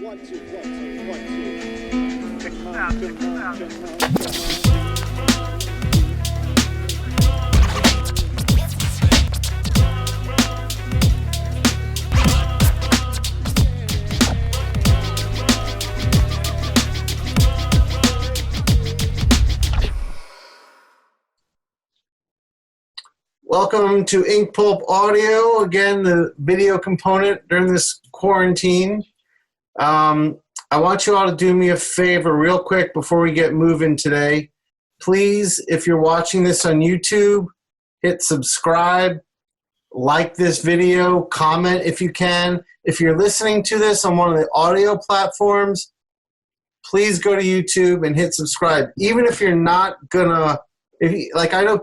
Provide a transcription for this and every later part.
Welcome to Inkpulp Audio, again, the video component during this quarantine. I want you all to do me a favor real quick before we get moving today. Please, if you're watching this on YouTube, hit subscribe, like this video, comment if you can. If you're listening to this on one of the audio platforms, please go to YouTube and hit subscribe. Even if you're not gonna, I know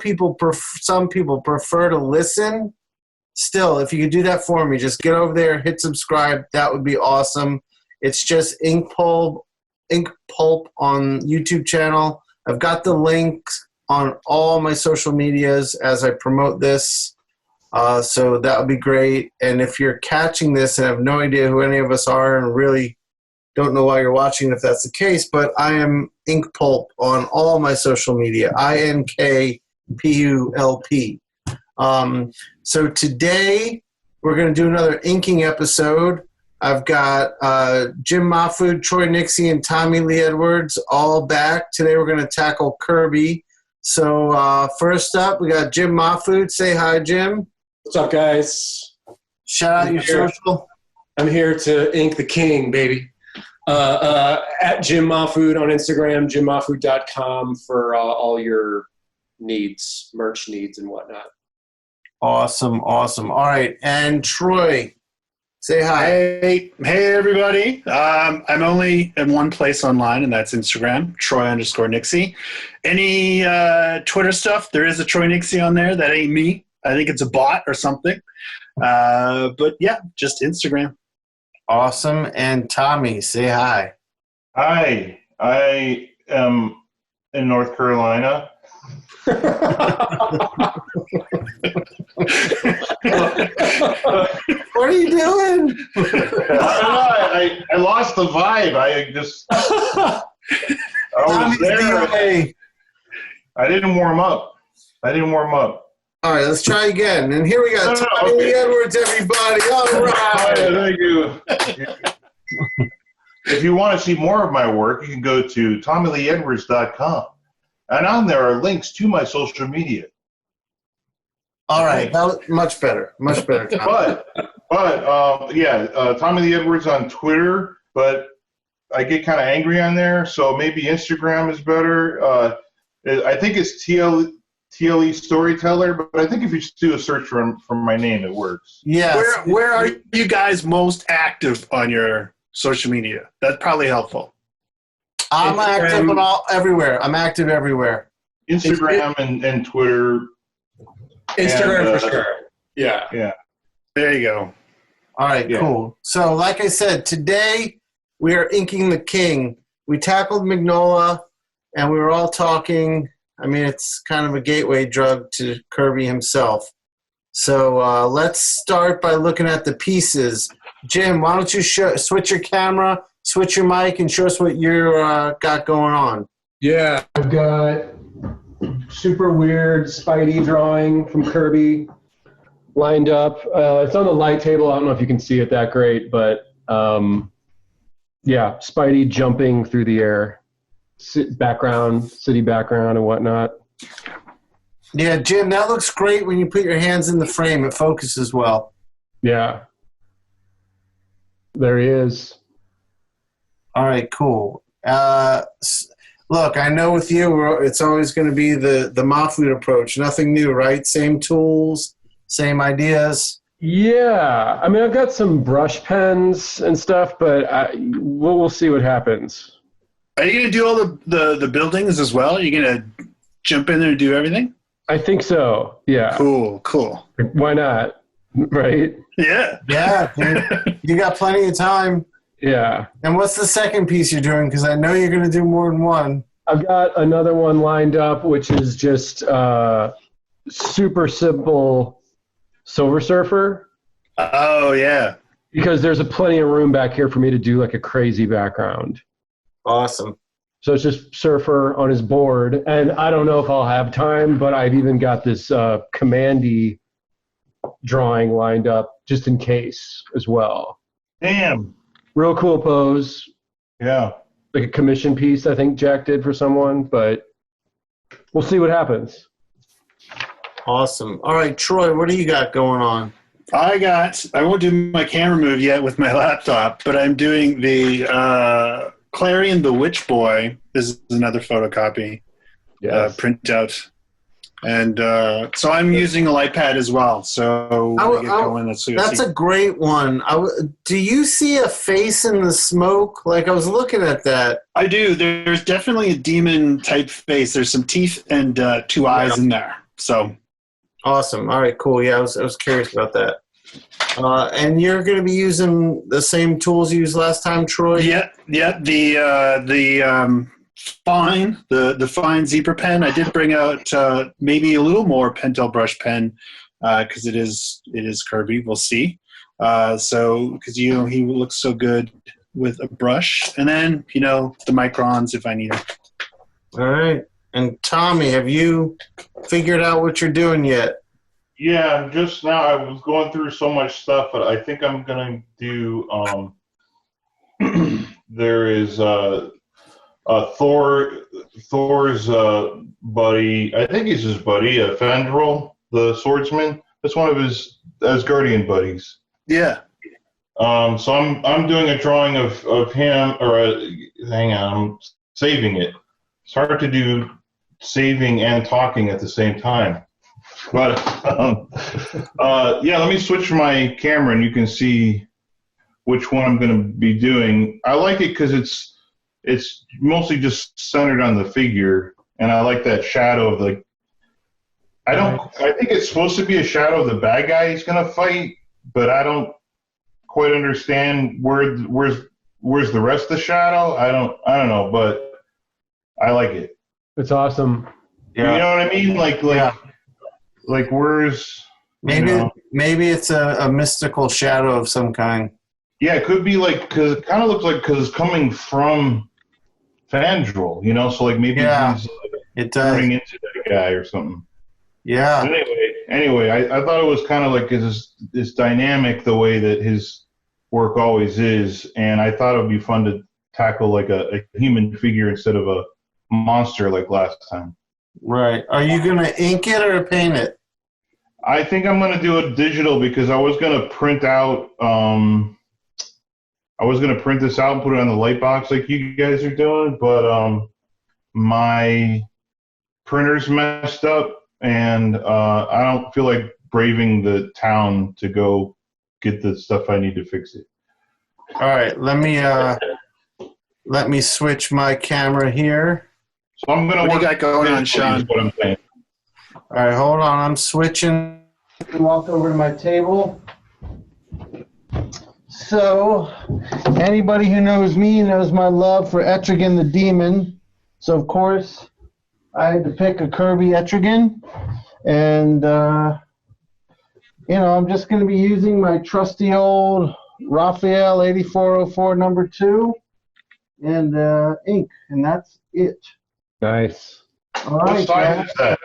some people prefer to listen. Still, if you could do that for me, just get over there, hit subscribe. That would be awesome. It's just Inkpulp on YouTube channel. I've got the links on all my social medias as I promote this. So that would be great. And if you're catching this and have no idea who any of us are and really don't know why you're watching if that's the case, but I am Inkpulp on all my social media, INKPULP. So today we're going to do another inking episode. I've got Jim Mahfood, Troy Nixey, and Tommy Lee Edwards all back. Today we're going to tackle Kirby. So first up, we got Jim Mahfood. Say hi, Jim. What's up, guys? Shout out your social. I'm here to ink the king, baby. At Jim Mahfood on Instagram, jimmahfood.com for all your needs, merch needs and whatnot. Awesome. All right, and Troy, say hi. Hey everybody. I'm only in one place online, and that's Instagram, Troy_Nixey. Any Twitter stuff, there is a Troy Nixey on there. That ain't me. I think it's a bot or something. But yeah, just Instagram. Awesome. And Tommy, say hi. Hi, I am in North Carolina. What are you doing? I lost the vibe. I was there. I didn't warm up. All right, let's try again. And here we got Tommy Lee Edwards, everybody. All right. Thank you. If you want to see more of my work, you can go to TommyLeeEdwards.com. And on there are links to my social media. All right, that was much better. Tommy. But Tommy Lee Edwards on Twitter, but I get kind of angry on there, so maybe Instagram is better. I think it's TLE Storyteller, but I think if you just do a search for my name, it works. Yeah. Where are you guys most active on your social media? That's probably helpful. I'm active everywhere. I'm active everywhere. Instagram and Twitter. Instagram for sure. Yeah. There you go. All right, cool. So like I said, today we are inking the king. We tackled Magnola, and we were all talking. I mean, it's kind of a gateway drug to Kirby himself. So let's start by looking at the pieces. Jim, why don't you switch your camera, switch your mic, and show us what you got going on. Yeah, I've got super weird Spidey drawing from Kirby lined up. It's on the light table. I don't know if you can see it that great, but yeah, Spidey jumping through the air. City background and whatnot. Yeah, Jim, that looks great when you put your hands in the frame. It focuses well. Yeah. There he is. All right, cool. Look, I know with you, it's always going to be the Mahfood approach. Nothing new, right? Same tools, same ideas. Yeah. I mean, I've got some brush pens and stuff, but we'll see what happens. Are you going to do all the buildings as well? Are you going to jump in there and do everything? I think so, yeah. Cool. Why not, right? Yeah. Yeah, dude. You got plenty of time. Yeah. And what's the second piece you're doing? Because I know you're going to do more than one. I've got another one lined up, which is just super simple Silver Surfer. Oh, yeah. because there's plenty of room back here for me to do like a crazy background. Awesome. So it's just Surfer on his board, and I don't know if I'll have time, but I've even got this Commandy drawing lined up just in case as well. Damn. Real cool pose. Yeah. Like a commission piece I think Jack did for someone, but we'll see what happens. Awesome. All right, Troy, what do you got going on? I won't do my camera move yet with my laptop, but I'm doing the Clarion the Witch Boy. This is another photocopy printout. And so I'm using a light pad as well. So when we get going, that's a great one. Do you see a face in the smoke? Like, I was looking at that. I do. There's definitely a demon type face. There's some teeth and two eyes in there. So awesome. All right, cool. Yeah, I was curious about that. And you're going to be using the same tools you used last time, Troy? Yeah. The fine zebra pen. I did bring out maybe a little more Pentel brush pen because it is Kirby. We'll see. So because he looks so good with a brush, and then the microns if I need it. All right. And Tommy, have you figured out what you're doing yet? Yeah, just now I was going through so much stuff, but I think I'm gonna do. There is Thor's buddy. I think he's his buddy, Fandral, the swordsman. That's one of his Asgardian buddies. Yeah. So I'm doing a drawing of him, hang on, I'm saving it. It's hard to do saving and talking at the same time. But let me switch my camera and you can see which one I'm going to be doing. I like it because it's mostly just centered on the figure, and I like that shadow of I think it's supposed to be a shadow of the bad guy he's going to fight, but I don't quite understand where's the rest of the shadow. I don't know, but I like it. It's awesome. Yeah. You know what I mean? Like where's maybe it's a mystical shadow of some kind. Yeah, it could be because it kind of looks like because it's coming from Fandral, so like maybe he's turning into that guy or something. Yeah. But anyway, I thought it was kind of like this dynamic the way that his work always is, and I thought it would be fun to tackle like a human figure instead of a monster like last time. Right. Are you going to ink it or paint it? I think I'm going to do it digital because I was going to print out. I was going to print this out and put it on the light box like you guys are doing, but my printer's messed up, and I don't feel like braving the town to go get the stuff I need to fix it. All right. Let me switch my camera here. So I'm going to. What do you got going on, Sean? What I'm saying. All right, hold on. I'm switching. Walk over to my table. So, anybody who knows me knows my love for Etrigan the Demon. So, of course, I had to pick a Kirby Etrigan. And, I'm just going to be using my trusty old Raphael 8404 number 2 and ink. And that's it. Nice. All right, what size is that?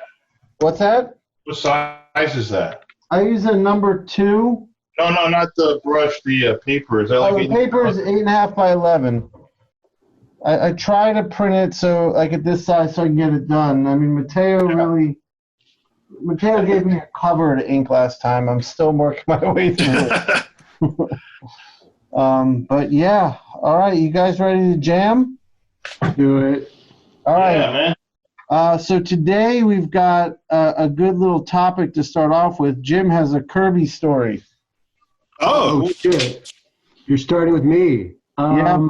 What's that? What size is that? I use a number 2. No, not the brush. The paper. Is that The paper is 8.5 by 11. I try to print it so like at this size so I can get it done. I mean, Mateo gave me a cover to ink last time. I'm still working my way through it. But yeah, all right. You guys ready to jam? Do it. All right. Yeah, man. So today we've got a good little topic to start off with. Jim has a Kirby story. Oh, shit. You're starting with me. Yeah.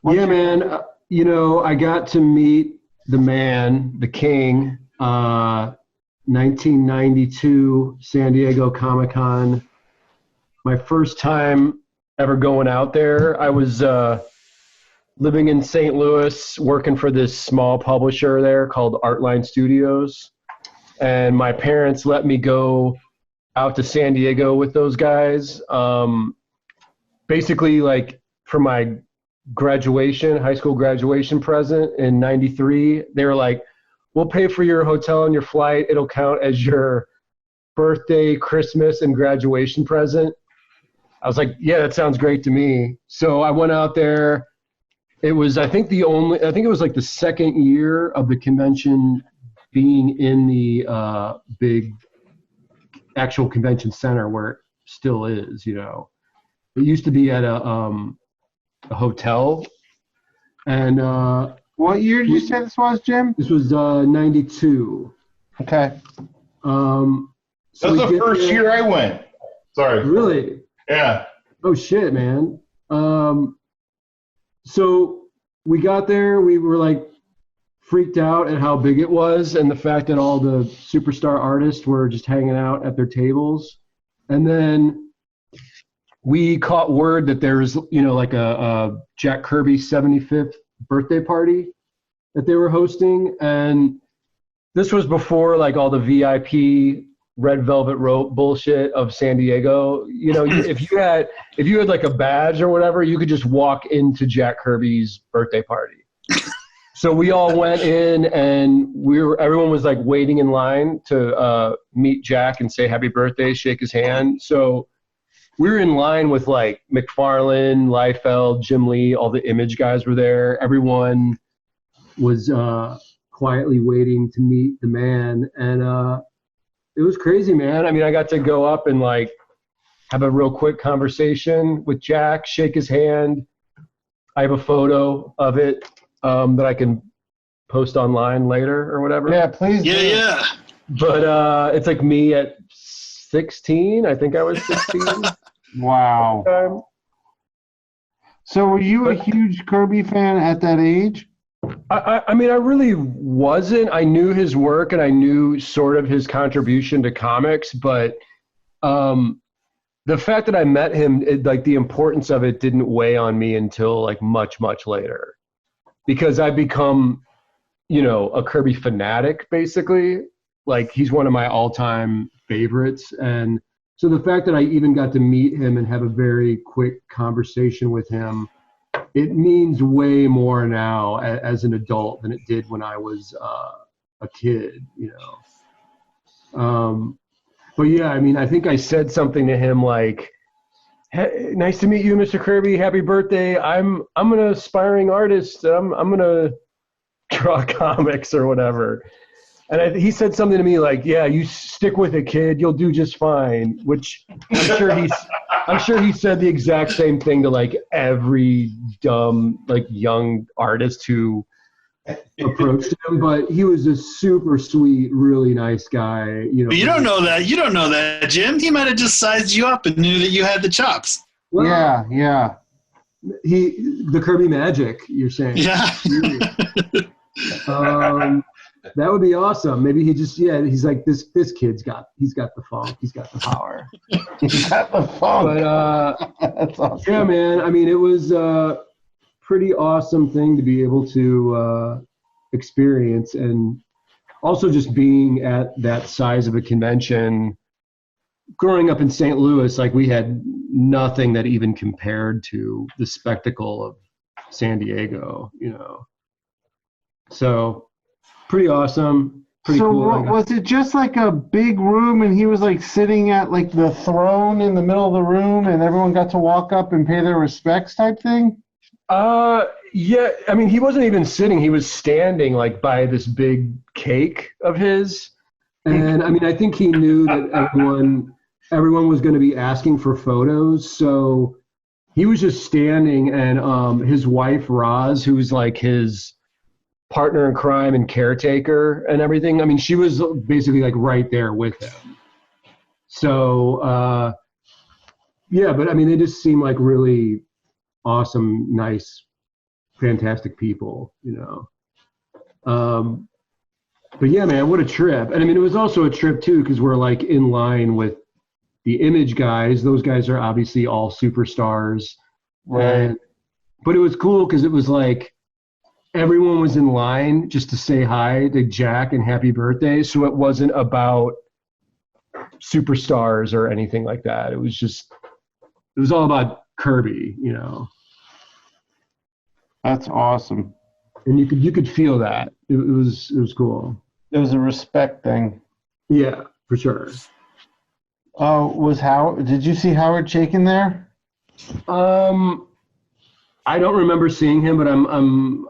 Yeah, man. I got to meet the man, the king, 1992 San Diego Comic-Con. My first time ever going out there. I was living in St. Louis, working for this small publisher there called Artline Studios. And my parents let me go out to San Diego with those guys. basically like for my high school graduation present in 93, they were like, we'll pay for your hotel and your flight. It'll count as your birthday, Christmas, and graduation present. I was like, yeah, that sounds great to me. So I went out there. It was, I think it was like the second year of the convention being in the big actual convention center where it still is, you know. It used to be at a hotel. And what year did you say this was, Jim? this was 92. Okay. So That's we the get first there- year I went. Sorry. Really? Yeah. Oh shit, man. So we got there, we were like freaked out at how big it was and the fact that all the superstar artists were just hanging out at their tables. And then we caught word that there's, you know, like a Jack Kirby 75th birthday party that they were hosting. And this was before like all the VIP red velvet rope bullshit of San Diego. You know, if you had like a badge or whatever, you could just walk into Jack Kirby's birthday party. So we all went in and everyone was like waiting in line to meet Jack and say happy birthday, shake his hand. So we were in line with like McFarlane, Liefeld, Jim Lee, all the Image guys were there. Everyone was quietly waiting to meet the man. And it was crazy, man. I mean, I got to go up and like have a real quick conversation with Jack, shake his hand. I have a photo of it that I can post online later or whatever. Yeah, please. Yeah. But it's like me at 16. I think I was 16. Wow. So were you a huge Kirby fan at that age? I mean, I really wasn't. I knew his work and I knew sort of his contribution to comics, but the fact that I met him, like the importance of it didn't weigh on me until like much, much later. Because I've become, you know, a Kirby fanatic, basically. Like, he's one of my all-time favorites. And so the fact that I even got to meet him and have a very quick conversation with him, it means way more now as an adult than it did when I was a kid, you know. But yeah, I mean, I think I said something to him like, hey, nice to meet you, Mr. Kirby. Happy birthday. I'm an aspiring artist. I'm going to draw comics or whatever. And he said something to me like, yeah, you stick with it, kid. You'll do just fine, which I'm sure he said the exact same thing to like every dumb, like young artist who approached him, but he was a super sweet, really nice guy. You know, But you don't know that. You don't know that, Jim. He might have just sized you up and knew that you had the chops. Well, Yeah. the Kirby magic, you're saying. Yeah. That would be awesome. Maybe he's like, this kid's he's got the funk, he's got the power. He's got the funk. But That's awesome. yeah, man, I mean, it was a pretty awesome thing to be able to experience, and also just being at that size of a convention. Growing up in St. Louis, like, we had nothing that even compared to the spectacle of San Diego, you know. So pretty awesome. Pretty So cool. was it just like a big room and he was like sitting at like the throne in the middle of the room and everyone got to walk up and pay their respects type thing? Yeah, I mean, he wasn't even sitting. He was standing like by this big cake of his. And I mean, I think he knew that everyone was going to be asking for photos. So he was just standing, and his wife, Roz, who's like his partner in crime and caretaker and everything, I mean, she was basically like right there with him. So, yeah, but I mean, they just seem like really awesome, nice, fantastic people, you know. But yeah, man, what a trip. And I mean, it was also a trip too, because we're like in line with the Image guys. Those guys are obviously all superstars. Right. But it was cool because it was like everyone was in line just to say hi to Jack and happy birthday. So it wasn't about superstars or anything like that. It was all about Kirby, you know. That's awesome. And you could feel that. It was cool. It was a respect thing. Yeah, for sure. Oh, was Howard? Did you see Howard Chaykin there? I don't remember seeing him, but I'm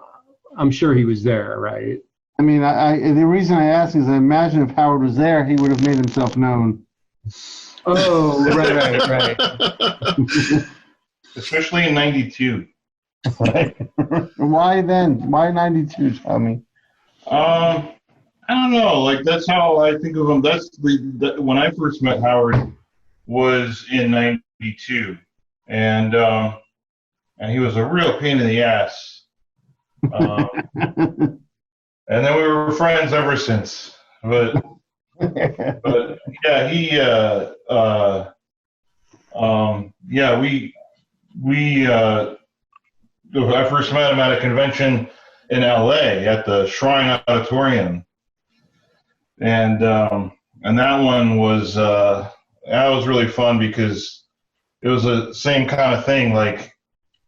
sure he was there, right? I mean, the reason I ask is I imagine if Howard was there, he would have made himself known. Oh, right. Especially in '92. Why then? Why 92, Tommy? I don't know. Like, that's how I think of him. When I first met Howard was in '92, and he was a real pain in the ass. And then we were friends ever since. But yeah, I first met him at a convention in LA at the Shrine Auditorium, and that one was that was really fun because it was the same kind of thing. Like,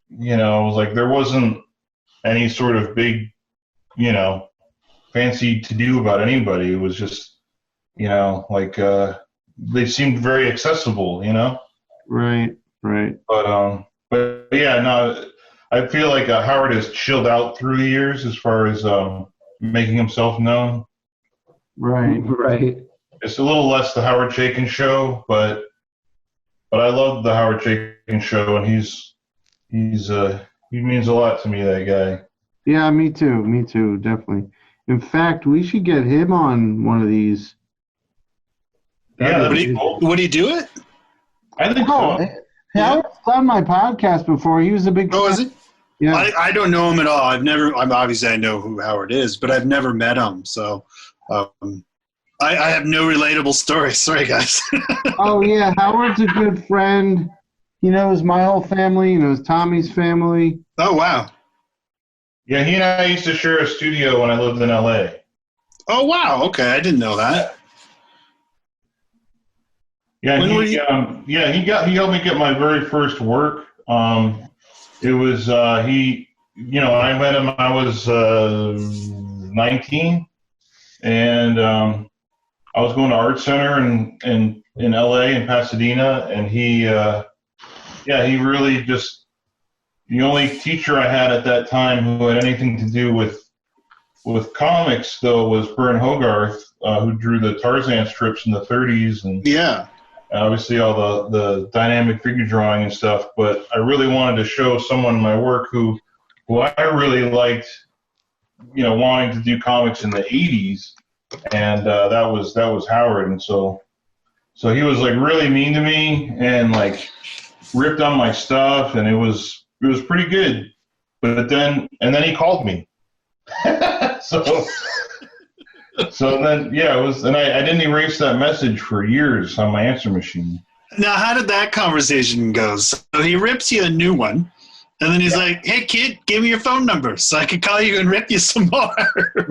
you know, it was like there wasn't any sort of big, you know, fancy to do about anybody. It was just, you know, like they seemed very accessible, you know. Right. But yeah, no. I feel like Howard has chilled out through the years as far as making himself known. Right. It's a little less the Howard Chaykin show, but I love the Howard Chaykin show, and he means a lot to me, that guy. Yeah, me too, definitely. In fact, we should get him on one of these. Yeah, would he do it? I think so. Howard's done my podcast before. He was a big. Oh, is he? Yeah. I don't know him at all. Obviously I know who Howard is, but I've never met him. So I have no relatable stories. Sorry, guys. Oh, yeah. Howard's a good friend. He knows my whole family. He knows Tommy's family. Oh, wow. Yeah, he and I used to share a studio when I lived in LA. Oh, wow. Okay. I didn't know that. Yeah, he helped me get my very first work. It was I met him. I was 19, and I was going to Art Center in LA in Pasadena, and he really just, the only teacher I had at that time who had anything to do with comics though was Bern Hogarth, who drew the Tarzan strips in the 30s, and yeah. Obviously all the dynamic figure drawing and stuff, but I really wanted to show someone in my work who I really liked, you know, wanting to do comics in the 80s, and that was Howard. And so he was like really mean to me and like ripped on my stuff, and it was pretty good. But then he called me. So then, yeah, it was, and I didn't erase that message for years on my answer machine. Now, how did that conversation go? So he rips you a new one, and then he's like, "Hey, kid, give me your phone number so I can call you and rip you some more."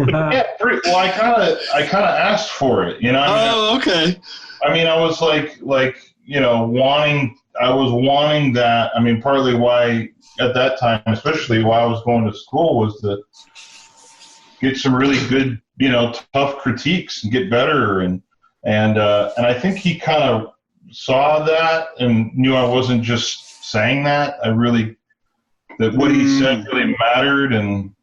Yeah, well, I kind of asked for it, you know. Okay. I mean, I was like, you know, wanting that. I mean, partly why at that time, especially while I was going to school, was to get some really good, you know, tough critiques and get better, and I think he kind of saw that and knew I wasn't just saying that. That what he said really mattered, and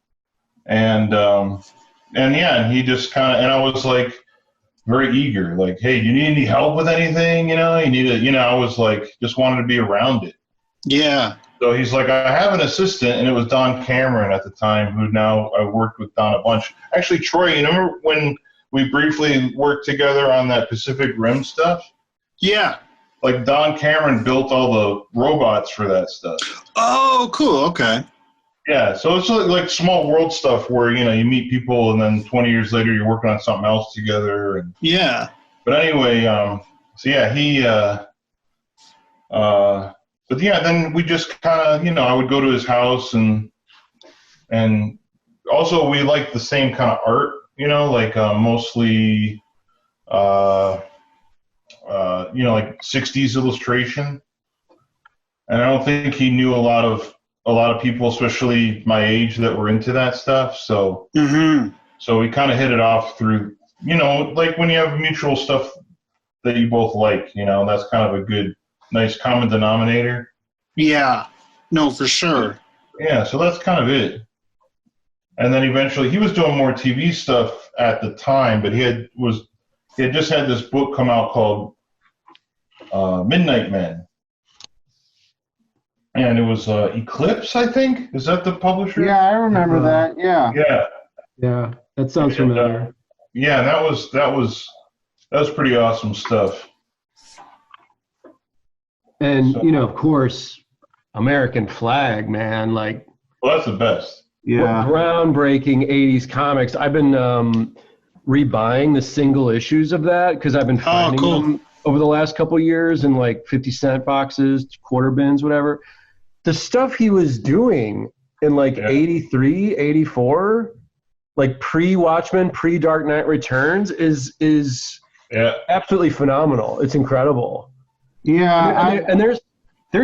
he just kind of, and I was like very eager, like, hey, do you need any help with anything? You know, I was like, just wanted to be around it. Yeah. So he's like, I have an assistant, and it was Don Cameron at the time, who now I worked with Don a bunch. Actually, Troy, you remember when we briefly worked together on that Pacific Rim stuff? Yeah. Like, Don Cameron built all the robots for that stuff. Oh, cool. Okay. Yeah, so it's like small world stuff where, you know, you meet people, and then 20 years later you're working on something else together. And, yeah. But anyway, so yeah, he but yeah, then we just kind of, you know, I would go to his house, and also we liked the same kind of art, you know, like mostly, you know, like 60s illustration. and I don't think he knew a lot of people, especially my age, that were into that stuff. So so we kind of hit it off through, like when you have mutual stuff that you both like, that's kind of a good, nice common denominator. Yeah, no, for sure. Yeah, so that's kind of it. And then eventually, he was doing more TV stuff at the time, but he had just had this book come out called Midnight Men, and it was Eclipse, I think. Is that the publisher? Yeah, I remember that. Yeah. Yeah, that sounds familiar. Yeah, that was pretty awesome stuff. And of course, American Flag, man, like. Well, that's the best. Yeah. Groundbreaking 80s comics. I've been rebuying the single issues of that because I've been finding them over the last couple of years in like 50-cent boxes, quarter bins, whatever. The stuff he was doing in like 83, 84, like pre-Watchmen, pre-Dark Knight Returns is absolutely phenomenal. It's incredible. Yeah. And there's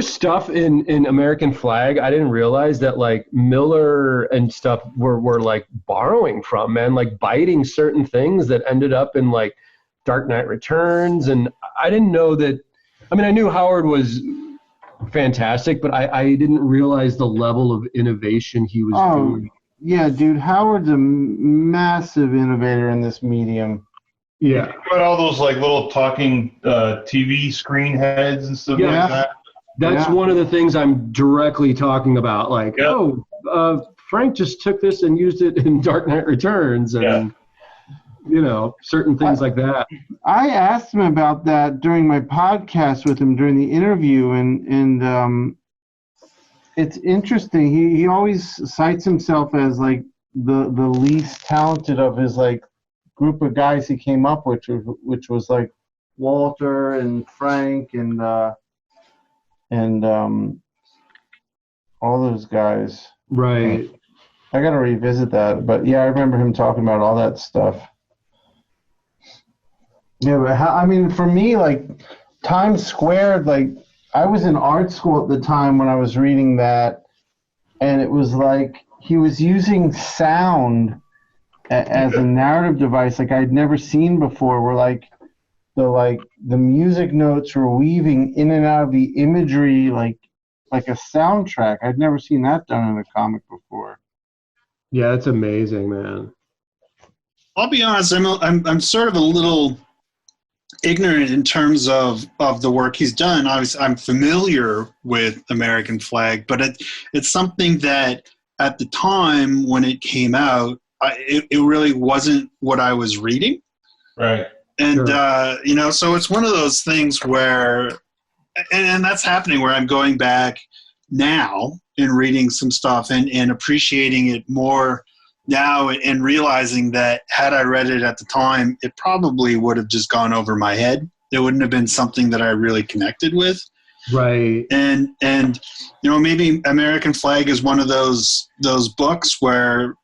stuff in American Flag I didn't realize that like Miller and stuff were like borrowing from, man, like biting certain things that ended up in like Dark Knight Returns. And I didn't know that. I mean, I knew Howard was fantastic, but I didn't realize the level of innovation he was doing. Yeah, dude, Howard's a massive innovator in this medium. Yeah. You got all those like little talking TV screen heads and stuff like that. That's one of the things I'm directly talking about. Like, Frank just took this and used it in Dark Knight Returns, and certain things like that. I asked him about that during my podcast with him during the interview, and it's interesting. He always cites himself as like the least talented of his like group of guys he came up with, which was like Walter and Frank and all those guys. Right. I got to revisit that. But, yeah, I remember him talking about all that stuff. Yeah, but for me, like, Times Square, like, I was in art school at the time when I was reading that, and it was like he was using sound as a narrative device like I'd never seen before, where, like, the music notes were weaving in and out of the imagery like a soundtrack. I'd never seen that done in a comic before. Yeah, it's amazing, man. I'll be honest, I'm sort of a little ignorant in terms of the work he's done. Obviously, I'm familiar with American Flag, but it's something that at the time when it came out, it really wasn't what I was reading. Right. And, so it's one of those things where, and that's happening where I'm going back now and reading some stuff and appreciating it more now and realizing that had I read it at the time, it probably would have just gone over my head. It wouldn't have been something that I really connected with. Right. And maybe American Flag is one of those books where,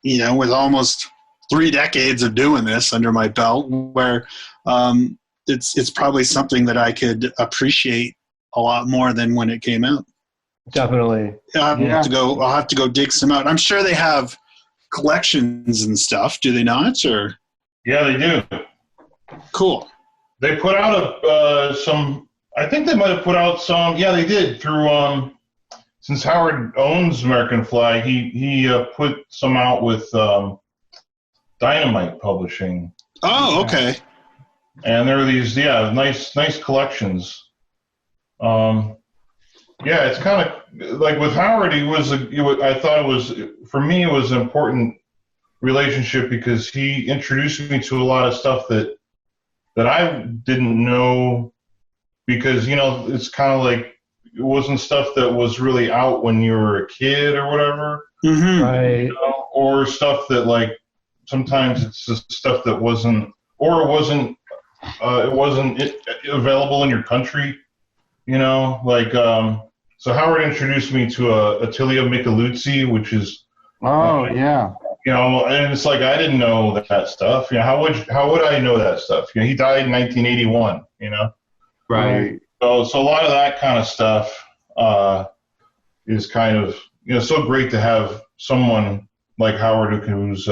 with almost 3 decades of doing this under my belt, where it's probably something that I could appreciate a lot more than when it came out. Definitely. I'll have to go dig some out. I'm sure they have collections and stuff. Do they not? Or yeah, they do. Cool. They put out some. I think they might have put out some. Yeah, they did through. Since Howard owns American Flag, he put some out with Dynamite Publishing. Oh, okay. And there are these nice collections. Yeah, it's kind of like with Howard. I thought it was, for me, it was an important relationship because he introduced me to a lot of stuff that I didn't know, because it's kind of like it wasn't stuff that was really out when you were a kid or whatever, right? Or stuff that like sometimes it's just stuff that wasn't available in your country, So Howard introduced me to Attilio Micheluzzi, which is and it's like I didn't know that stuff. How would I know that stuff? He died in 1981. Right. So a lot of that kind of stuff is kind of, so great to have someone like Howard who's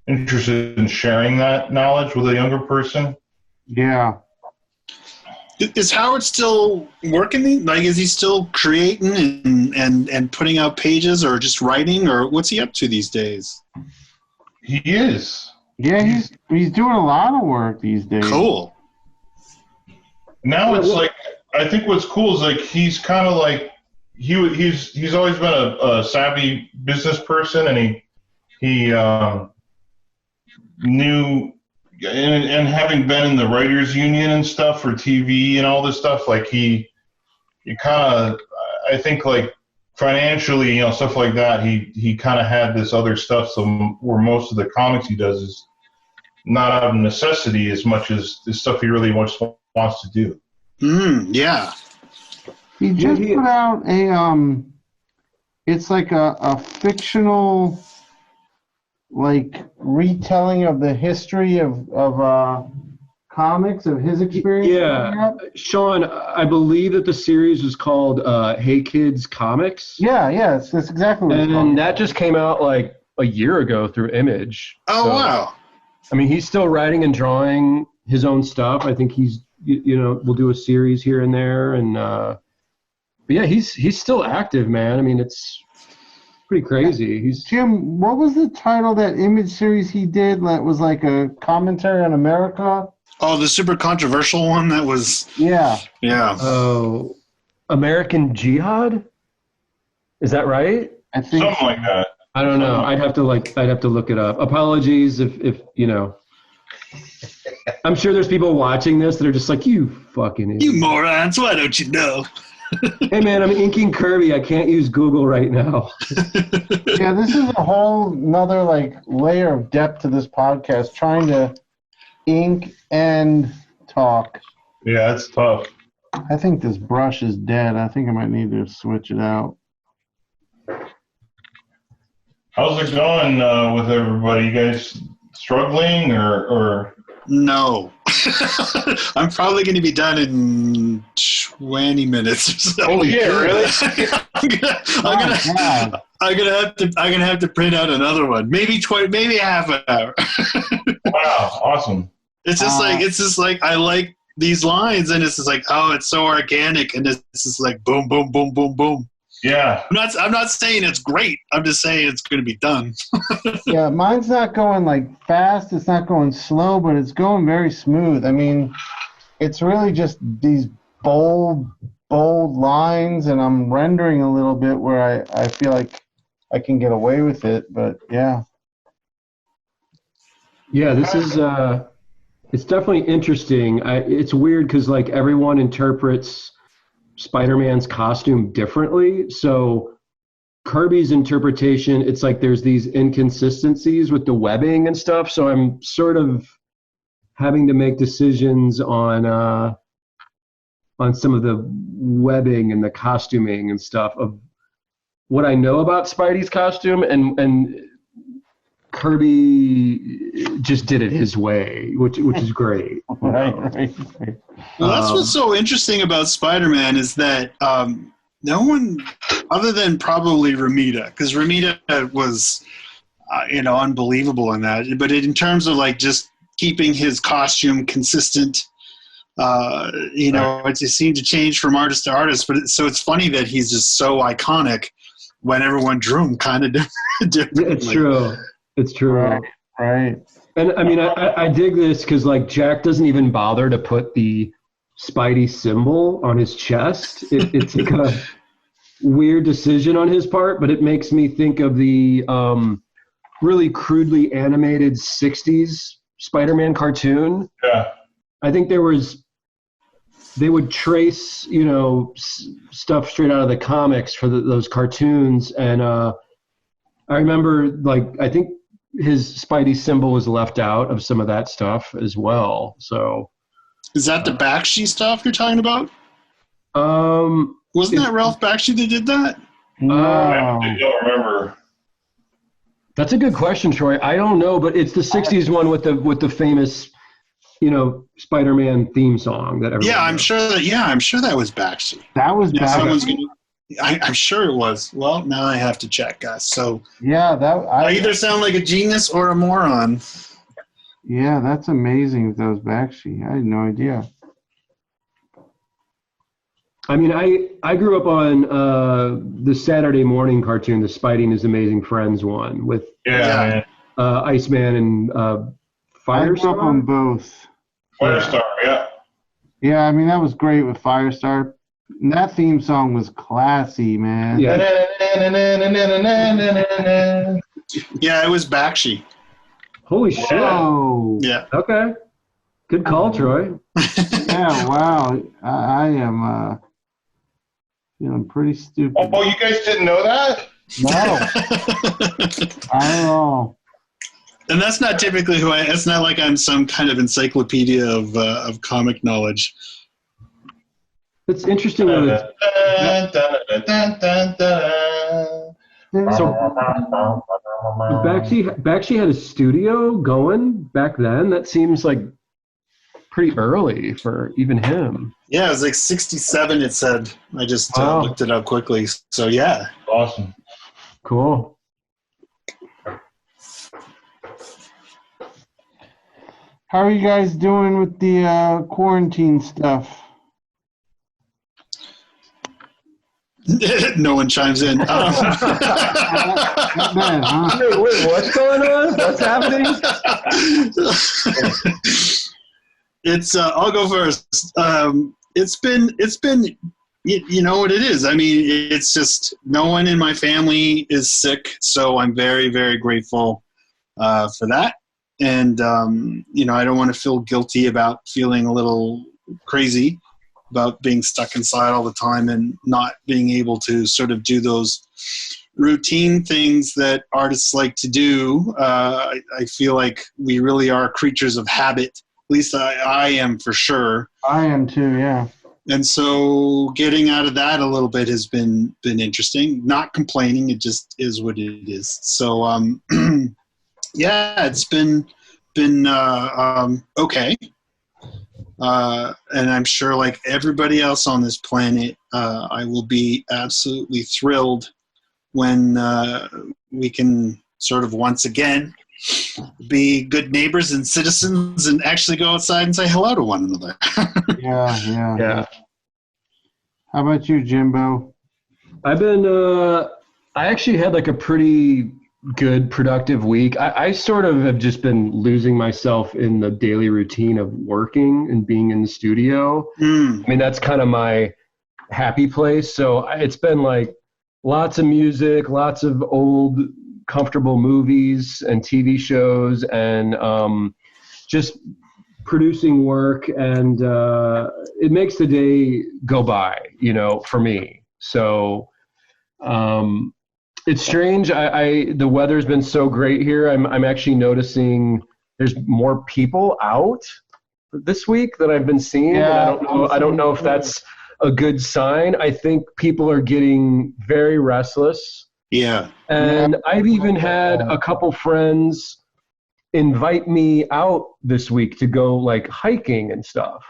interested in sharing that knowledge with a younger person. Yeah. Is Howard still working? Like, is he still creating and putting out pages, or just writing, or what's he up to these days? He is. Yeah, he's doing a lot of work these days. Cool. Now it's like, I think what's cool is like he's kind of like he's always been a savvy business person, and he knew, and having been in the writers union and stuff for TV and all this stuff, like he kind of, I think, like financially, stuff like that, he kind of had this other stuff, so where most of the comics he does is not out of necessity as much as the stuff he really wants to do. Yeah. He just put out it's like a fictional, like, retelling of the history of comics, of his experience. Yeah, Sean, I believe that the series was called Hey Kids Comics. Yeah, that's exactly what it's called. And that just came out like a year ago through Image. Oh, wow. I mean, he's still writing and drawing his own stuff. I think he's, we'll do a series here and there. And, but yeah, he's still active, man. I mean, it's pretty crazy. Jim, what was the title of that Image series he did that was like a commentary on America? Oh, the super controversial one that was... Yeah. Oh, American Jihad? Is that right? I think something like that. I don't know. I'd have to look it up. Apologies if I'm sure there's people watching this that are just like, you fucking idiot. You morons, why don't you know? Hey man, I'm inking Kirby. I can't use Google right now. Yeah, this is a whole another layer of depth to this podcast, trying to ink and talk. Yeah, it's tough. I think this brush is dead. I think I might need to switch it out. How's it going with everybody? You guys struggling or? No. I'm probably going to be done in 20 minutes or so. Oh yeah, really? I'm gonna have to print out another one. Maybe half an hour. Wow, awesome. It's just like I like these lines, and it's just like, oh, it's so organic, and it's just like boom, boom, boom, boom, boom. Yeah. I'm not saying it's great. I'm just saying it's going to be done. Yeah, mine's not going fast. It's not going slow, but it's going very smooth. I mean, it's really just these bold lines, and I'm rendering a little bit where I feel like I can get away with it. But yeah. Yeah, this is it's definitely interesting. It's weird because everyone interprets Spider-Man's costume differently. So Kirby's interpretation, it's like there's these inconsistencies with the webbing and stuff. So I'm sort of having to make decisions on some of the webbing and the costuming and stuff of what I know about Spidey's costume, and Kirby just did it his way, which is great. Right. Well, that's what's so interesting about Spider-Man is that no one, other than probably Ramita, because Ramita was, unbelievable in that. But in terms of just keeping his costume consistent, it just seemed to change from artist to artist. But so it's funny that he's just so iconic when everyone drew him kind of differently. Yeah, it's true. It's true. Right. And I mean, I dig this because Jack doesn't even bother to put the Spidey symbol on his chest. It's like a weird decision on his part, but it makes me think of the really crudely animated 60s Spider-Man cartoon. Yeah. I think they would trace, stuff straight out of the comics for those cartoons. And I remember, I think his Spidey symbol was left out of some of that stuff as well. So, is that the Bakshi stuff you're talking about? Wasn't that Ralph Bakshi that did that? I don't remember. That's a good question, Troy. I don't know, but it's the '60s one with the famous Spider-Man theme song that everyone Yeah, I'm knows. sure that. Yeah, I'm sure that was Bakshi. That was Yeah, bad. someone's gonna. I'm sure it was. Well, now I have to check, guys. So Yeah, I either sound like a genius or a moron. Yeah, that's amazing. That was Bakshi. I had no idea. I mean, I grew up on the Saturday morning cartoon, the Spidey and His Amazing Friends one, with Yeah, man. Iceman and I grew up Firestar. on both. Firestar, yeah. Yeah, I mean, that was great with Firestar. And that theme song was classy, man. Yeah. Yeah, it was Bakshi. Holy shit. Oh. Yeah. Okay. Good call, Troy. Yeah, wow. I am feeling pretty stupid. Oh, you guys didn't know that? No, I don't know. And that's not typically who I. It's not like I'm some kind of encyclopedia of comic knowledge. It's interesting that Bakshi had a studio going back then. That seems like pretty early for even him. Yeah, it was like 67. It said. I just Wow. looked it up quickly. So yeah. Awesome. Cool. How are you guys doing with the quarantine stuff? No one chimes in. Not bad, huh? Wait, what's going on? What's happening? It's. I'll go first. It's been. You know what it is. I mean, it's just no one in my family is sick, so I'm very, very grateful for that. And I don't want to feel guilty about feeling a little crazy about being stuck inside all the time and not being able to sort of do those routine things that artists like to do. I feel like we really are creatures of habit. At least I am, for sure. I am too, yeah. And so getting out of that a little bit has been interesting. Not complaining, it just is what it is. So yeah, it's been okay. And I'm sure, like everybody else on this planet, I will be absolutely thrilled when we can sort of once again be good neighbors and citizens and actually go outside and say hello to one another. Yeah. How about you, Jimbo? I've been, I actually had like a pretty good, productive week. I sort of have just been losing myself in the daily routine of working and being in the studio. I mean, that's kind of my happy place. So it's been like lots of music, lots of old, comfortable movies and TV shows, and just producing work, and it makes the day go by, for me. So it's strange. The weather's been so great here. I'm actually noticing there's more people out this week than I've been seeing. Yeah, And I don't know if that's a good sign. I think people are getting very restless. Yeah. And I've even had a couple friends invite me out this week to go like hiking and stuff.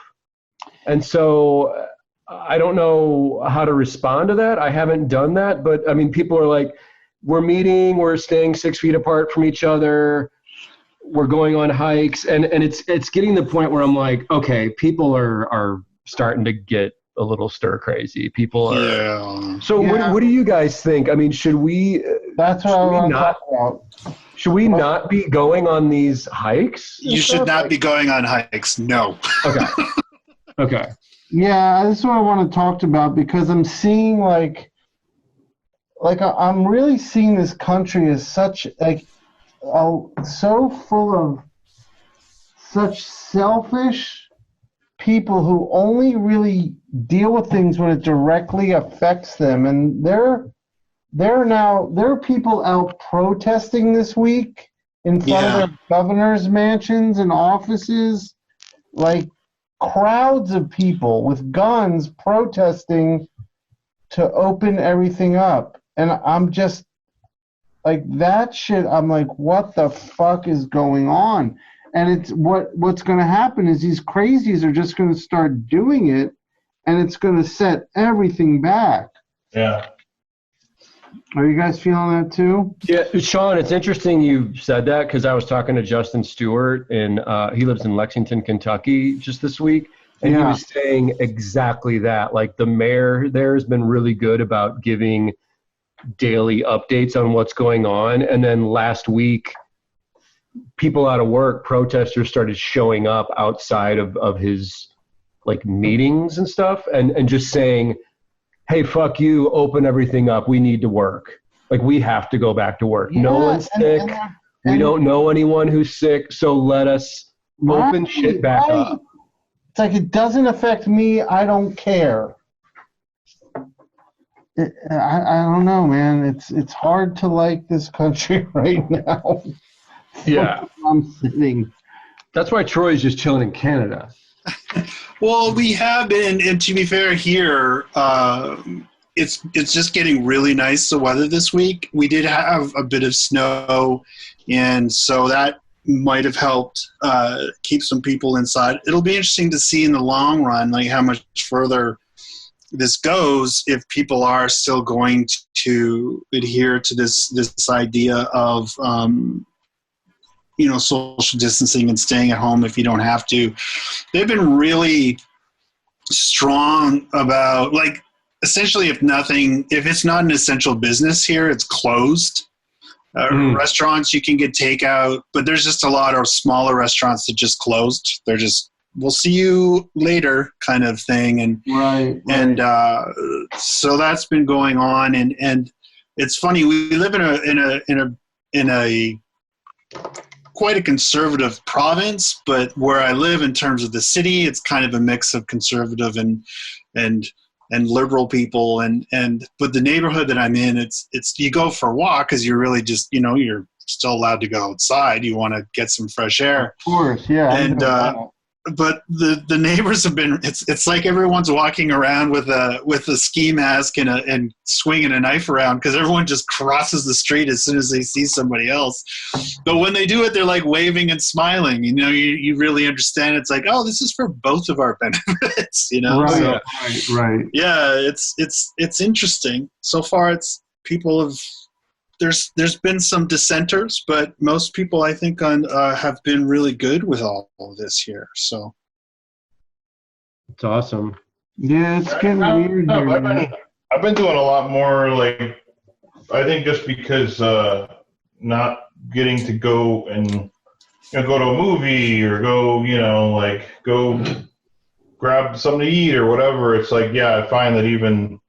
And so I don't know how to respond to that. I haven't done that, but I mean, people are like, we're meeting, we're staying 6 feet apart from each other, we're going on hikes, and it's getting to the point where I'm like, okay, people are starting to get a little stir crazy. People are. Yeah. So Yeah. what do you guys think? I mean, should we? That's what I want to talk about. Should we not be going on these hikes? You should not be going on hikes. No. Okay. Yeah, this is what I want to talk about, because I'm seeing I'm really seeing this country as such so full of such selfish people who only really deal with things when it directly affects them, and there are people out protesting this week in front of their governors' mansions and offices, like crowds of people with guns protesting to open everything up. And I'm just like, that shit, I'm like, what the fuck is going on? And it's what's going to happen is these crazies are just going to start doing it, and it's going to set everything back. Yeah. Are you guys feeling that too? Yeah, Sean, it's interesting you said that because I was talking to Justin Stewart, and he lives in Lexington, Kentucky, just this week, and he was saying exactly that. Like the mayor there has been really good about giving daily updates on what's going on, and then last week, people out of work, protesters started showing up outside of his like meetings and stuff, and just saying, hey, fuck you, open everything up. We need to work. Like, we have to go back to work. No one's sick. We don't know anyone who's sick, so let us open shit back up. It's like, it doesn't affect me. I don't care. I don't know, man. It's hard to like this country right now. Yeah. I'm sitting. That's why Troy's just chilling in Canada. Well, we have been, and to be fair here, it's just getting really nice, the weather this week. We did have a bit of snow, and so that might have helped keep some people inside. It'll be interesting to see in the long run, like how much further this goes, if people are still going to adhere to this idea of social distancing and staying at home if you don't have to. They've been really strong about, like, essentially if it's not an essential business here, it's closed. Restaurants, you can get takeout, but there's just a lot of smaller restaurants that just closed. They're just, we'll see you later kind of thing. And, and so that's been going on. And it's funny, we live in a quite a conservative province, but where I live in terms of the city, it's kind of a mix of conservative and liberal people, but the neighborhood that I'm in, it's you go for a walk because you're really just, you're still allowed to go outside. You want to get some fresh air. Of course, yeah. And but the neighbors have been, it's like everyone's walking around with a ski mask and swinging a knife around because everyone just crosses the street as soon as they see somebody else. But when they do it, they're like waving and smiling. You really understand. It's like, oh, this is for both of our benefits. Right, so, right. Yeah, it's interesting. So far, it's people have. There's been some dissenters, but most people, I think, have been really good with all of this here. So it's awesome. Yeah, it's getting weird. I've been doing a lot more, like, I think just because not getting to go and go to a movie or go grab something to eat or whatever. It's like, yeah, I find that even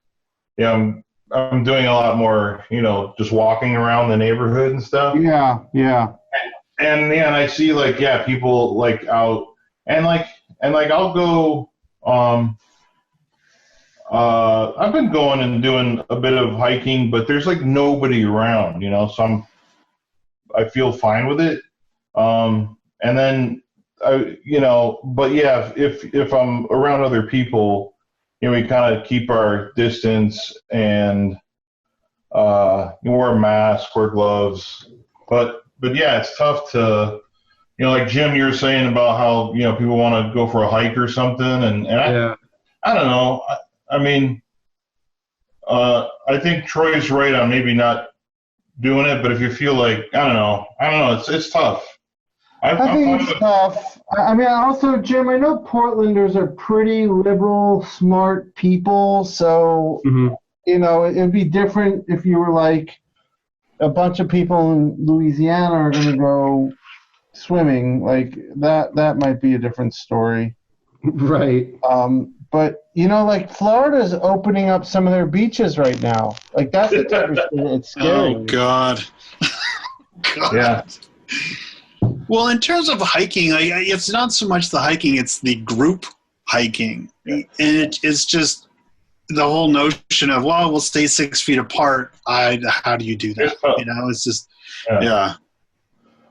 I'm doing a lot more, just walking around the neighborhood and stuff. Yeah, yeah. And I see people like out and I'll go. I've been going and doing a bit of hiking, but there's like nobody around, so I feel fine with it. And then but yeah, if I'm around other people, we kind of keep our distance and wear a mask, wear gloves. But yeah, it's tough to, like Jim, you were saying about how, people want to go for a hike or something. And I don't know. I mean, I think Troy's right on maybe not doing it, but if you feel like, I don't know. It's tough. I think it's tough. I mean, also, Jim, I know Portlanders are pretty liberal, smart people, so, it'd be different if you were like a bunch of people in Louisiana are going to go swimming. Like, that might be a different story. Right. But, like Florida's opening up some of their beaches right now. Like, that's the type of shit that's scary. Oh, God. Yeah. Well, in terms of hiking, it's not so much the hiking, it's the group hiking. And it's just the whole notion of, well, we'll stay 6 feet apart. How do you do that? It's just, yeah.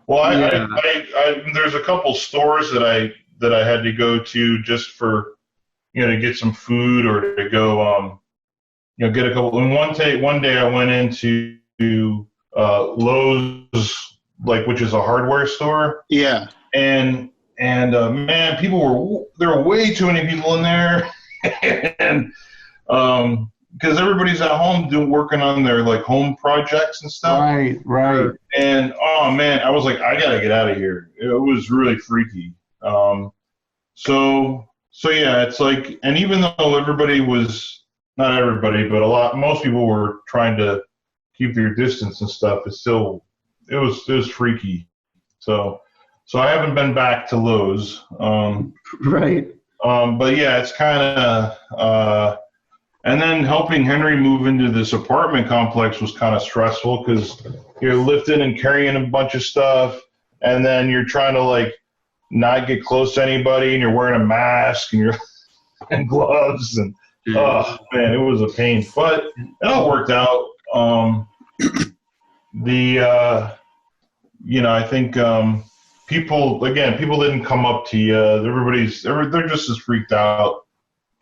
Well, I there's a couple stores that I had to go to just for, to get some food or to go, get a couple. And one day I went into Lowe's, which is a hardware store. Yeah. man, there were way too many people in there, and because everybody's at home working on their like home projects and stuff. Right. And oh man, I was like, I gotta get out of here. It was really freaky. So yeah, it's like, and even though everybody was, not everybody, but most people were trying to keep their distance and stuff, it was freaky. So I haven't been back to Lowe's. Right. But yeah, it's kind of, and then helping Henry move into this apartment complex was kind of stressful because you're lifting and carrying a bunch of stuff, and then you're trying to like not get close to anybody, and you're wearing a mask and you're and gloves, and oh man, it was a pain, but it all worked out. I think people didn't come up to you. They're just as freaked out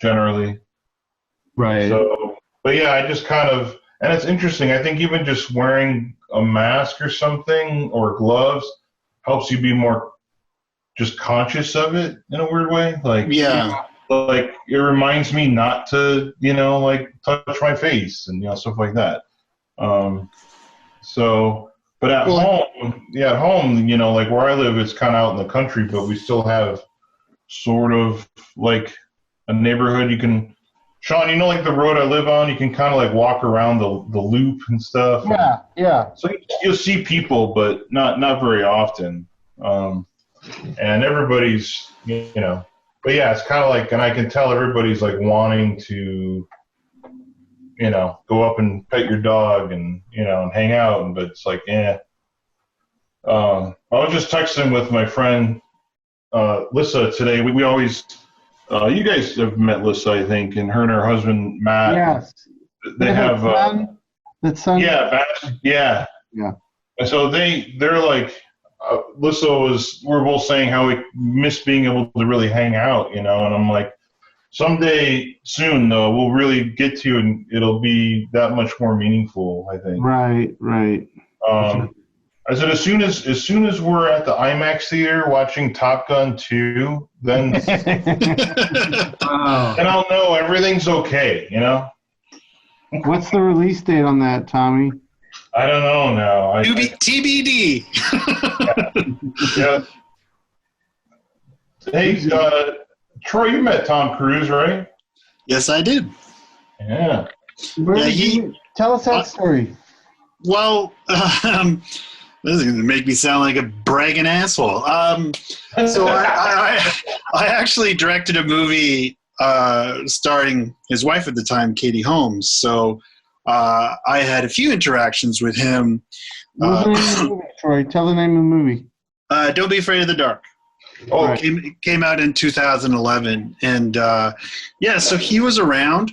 generally. Right. So, but yeah, I just kind of, and it's interesting. I think even just wearing a mask or something or gloves helps you be more just conscious of it in a weird way. Like, Yeah. Like it reminds me not to, like touch my face and stuff like that. But at home, like where I live, it's kind of out in the country, but we still have sort of like a neighborhood you can. Sean, like the road I live on, you can kind of like walk around the loop and stuff. Yeah. So you'll see people, but not very often. And everybody's, but yeah, it's kind of like, and I can tell everybody's like wanting to, go up and pet your dog and, and hang out. But it's like, I was just texting with my friend, Lissa today. We always, you guys have met Lissa, I think, and her and her husband, Matt. Yes. They have, that son. Yeah. Yeah. And so they're like, we're both saying how we miss being able to really hang out, and I'm like, someday soon, though, we'll really get to, and it'll be that much more meaningful, I think. Right. I said, as soon as we're at the IMAX theater watching Top Gun 2, then then I'll know everything's okay, What's the release date on that, Tommy? I don't know now. TBD. Yeah. Hey, Troy, you met Tom Cruise, right? Yes, I did. Yeah. Tell us that story. Well, this is going to make me sound like a bragging asshole. So I actually directed a movie starring his wife at the time, Katie Holmes. So I had a few interactions with him. What's the name of the movie, Troy? Tell the name of the movie. Don't Be Afraid of the Dark. Oh, Right. Came out in 2011. And so he was around.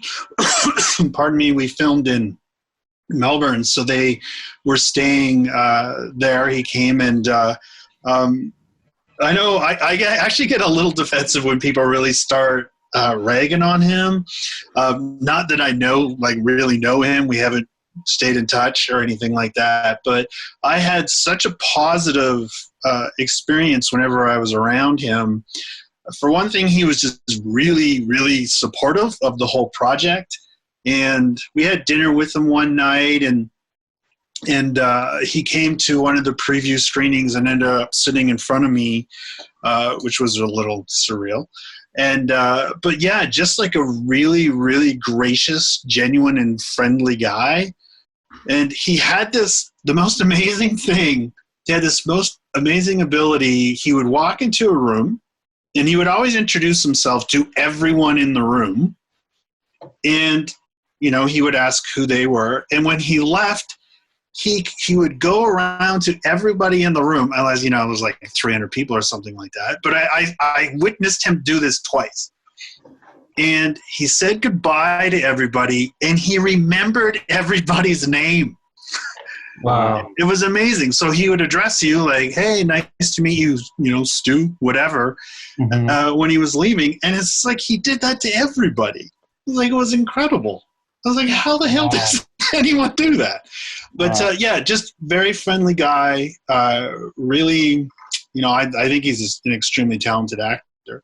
Pardon me, we filmed in Melbourne, so they were staying there. He came, and I know I actually get a little defensive when people really start ragging on him. Not that I really know him. We haven't stayed in touch or anything like that, but I had such a positive experience whenever I was around him. For one thing, he was just really, really supportive of the whole project. And we had dinner with him one night, and he came to one of the preview screenings and ended up sitting in front of me, which was a little surreal. And but yeah, just like a really, really gracious, genuine, and friendly guy. And he had the most amazing thing. He had this most amazing ability. He would walk into a room, and he would always introduce himself to everyone in the room. And he would ask who they were. And when he left, he would go around to everybody in the room, unless, it was like 300 people or something like that. But I witnessed him do this twice. And he said goodbye to everybody, and he remembered everybody's name. Wow. It was amazing. So he would address you like, hey, nice to meet you, Stu, whatever, when he was leaving. And it's like he did that to everybody. It was incredible. I was like, how the hell does anyone do that? But just very friendly guy, really I think he's an extremely talented actor.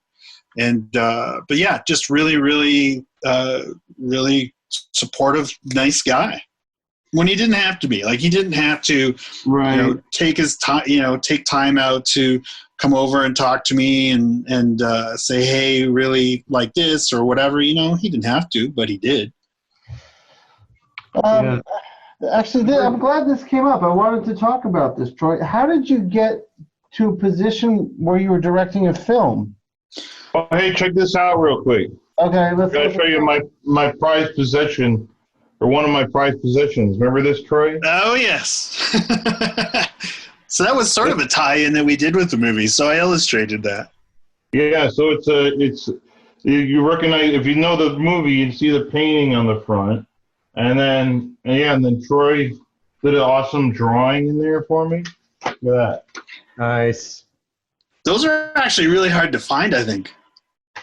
And but yeah, just really, really, really supportive, nice guy. When he didn't have to be, like, he didn't have to, take his time, take time out to come over and talk to me and say, hey, really like this or whatever. He didn't have to, but he did. Actually, I'm glad this came up. I wanted to talk about this, Troy. How did you get to a position where you were directing a film? Oh, hey, check this out real quick. Okay, let's show you my prized possession, or one of my prized possessions. Remember this, Troy? Oh, yes. So that was sort of a tie-in that we did with the movie, so I illustrated that. Yeah, so it's you recognize, if you know the movie, you see the painting on the front, and then Troy did an awesome drawing in there for me. Look at that. Nice. Those are actually really hard to find, I think.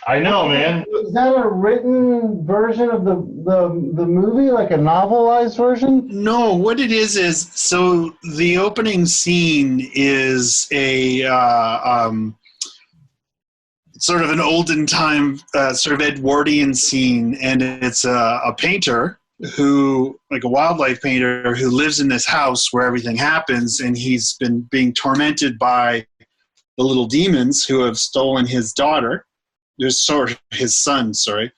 I know, man. Is that a written version of the movie, like a novelized version? No, what it is so the opening scene is a sort of an olden time sort of Edwardian scene, and it's a painter who, like a wildlife painter, who lives in this house where everything happens, and he's been being tormented by the little demons who have stolen his daughter. There's sort of his son, sorry.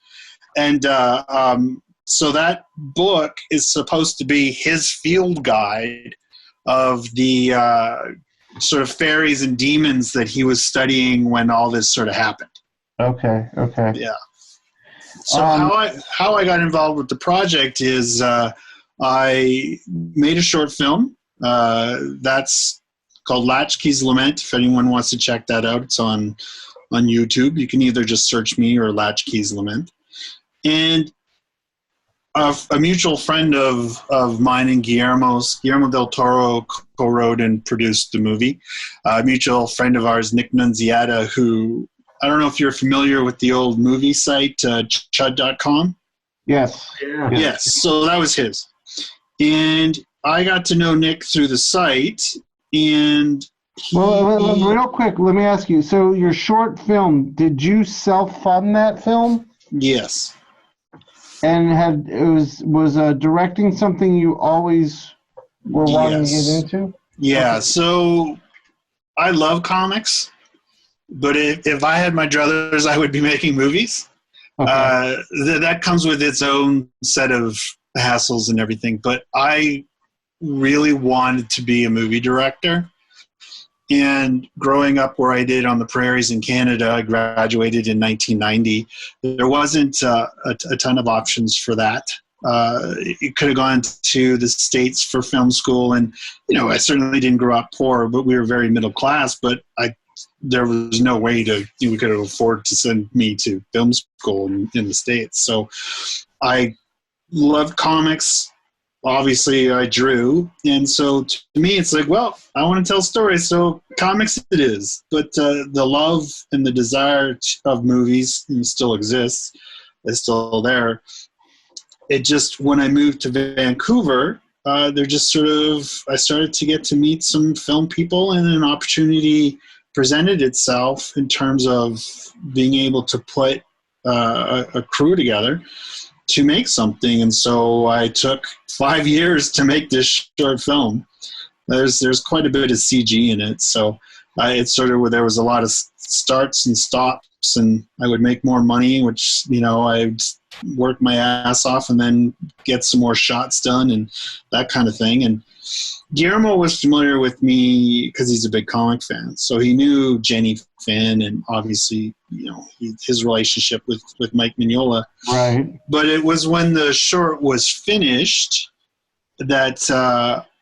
And so that book is supposed to be his field guide of the sort of fairies and demons that he was studying when all this sort of happened. Okay. Yeah. So how I got involved with the project is I made a short film that's called Latchkey's Lament. If anyone wants to check that out, it's on YouTube. You can either just search me or Latchkey's Lament. And a mutual friend of mine and Guillermo del Toro co-wrote and produced the movie. A mutual friend of ours, Nick Nunziata, who, I don't know if you're familiar with the old movie site, chud.com. Yes. Yeah. Yes, so that was his. And I got to know Nick through the site, and real quick, let me ask you. So your short film, did you self-fund that film? Yes. And was directing something you always were wanting to get into? Yeah. Okay. So I love comics, but if I had my druthers, I would be making movies. Okay. That comes with its own set of hassles and everything. But I really wanted to be a movie director. And growing up where I did on the prairies in Canada, I graduated in 1990. There wasn't a ton of options for that. You could have gone to the States for film school, and I certainly didn't grow up poor, but we were very middle class. But there was no way we could afford to send me to film school in the States. So I loved comics. Obviously, I drew, and so to me, it's like, well, I want to tell stories, so comics it is. But the love and the desire of movies still exists. It's still there. It just, when I moved to Vancouver, they're just I started to get to meet some film people, and an opportunity presented itself in terms of being able to put a crew together to make something. And so I took 5 years to make this short film. There's quite a bit of CG in it, so it's sort of where there was a lot of starts and stops, and I would make more money, which I'd work my ass off and then get some more shots done and that kind of thing. And Guillermo was familiar with me because he's a big comic fan, so he knew Jenny Finn, and obviously his relationship with Mike Mignola. Right. But it was when the short was finished that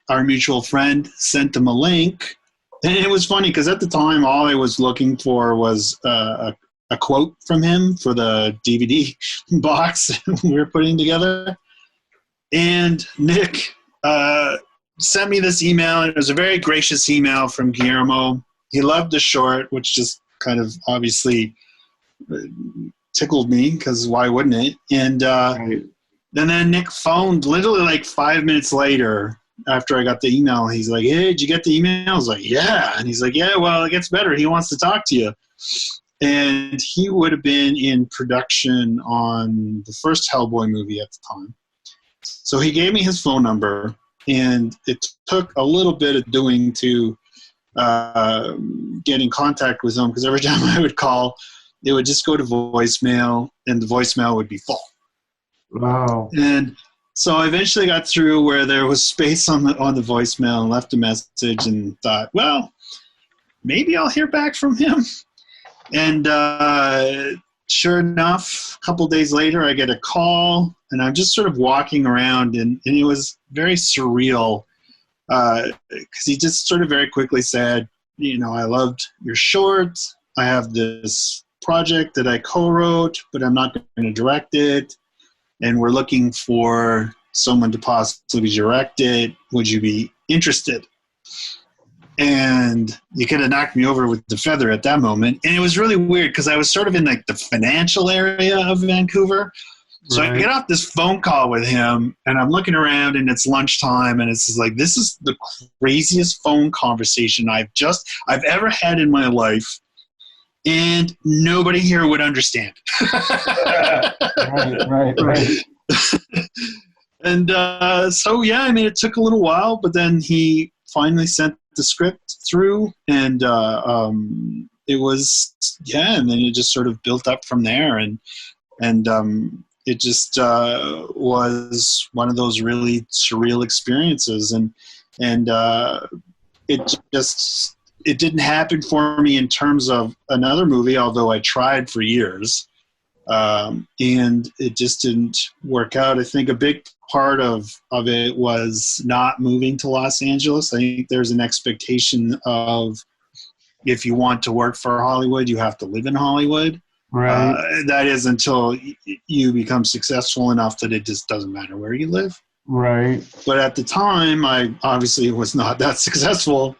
our mutual friend sent him a link, and it was funny because at the time all I was looking for was a quote from him for the DVD box we were putting together. And Nick sent me this email, and it was a very gracious email from Guillermo. He loved the short, which just kind of obviously tickled me, because why wouldn't it? And then Nick phoned literally like 5 minutes later after I got the email. He's like, hey, did you get the email? I was like, yeah. And he's like, yeah, well, it gets better. He wants to talk to you. And he would have been in production on the first Hellboy movie at the time. So he gave me his phone number, and it took a little bit of doing to get in contact with him, because every time I would call, it would just go to voicemail, and the voicemail would be full. Wow. And so I eventually got through where there was space on the voicemail, and left a message and thought, well, maybe I'll hear back from him. And sure enough, a couple days later, I get a call, and I'm just sort of walking around, and it was very surreal, because he just sort of very quickly said, you know, I loved your short. I have this project that I co-wrote, but I'm not going to direct it. And we're looking for someone to possibly direct it. Would you be interested? And you could have knocked me over with the feather at that moment. And it was really weird because I was sort of in like the financial area of Vancouver. So I get off this phone call with him, and I'm looking around, and it's lunchtime, and it's just like, this is the craziest phone conversation I've ever had in my life. And nobody here would understand. Right. And so, yeah, I mean, it took a little while, but then he finally sent the script through, and it was, and then it just sort of built up from there. And it just was one of those really surreal experiences. And it didn't happen for me in terms of another movie, although I tried for years. And it just didn't work out. I think a big part of it was not moving to Los Angeles. I think there's an expectation of, if you want to work for Hollywood, you have to live in Hollywood. Right. That is until you become successful enough that it just doesn't matter where you live. Right. But at the time, I obviously was not that successful.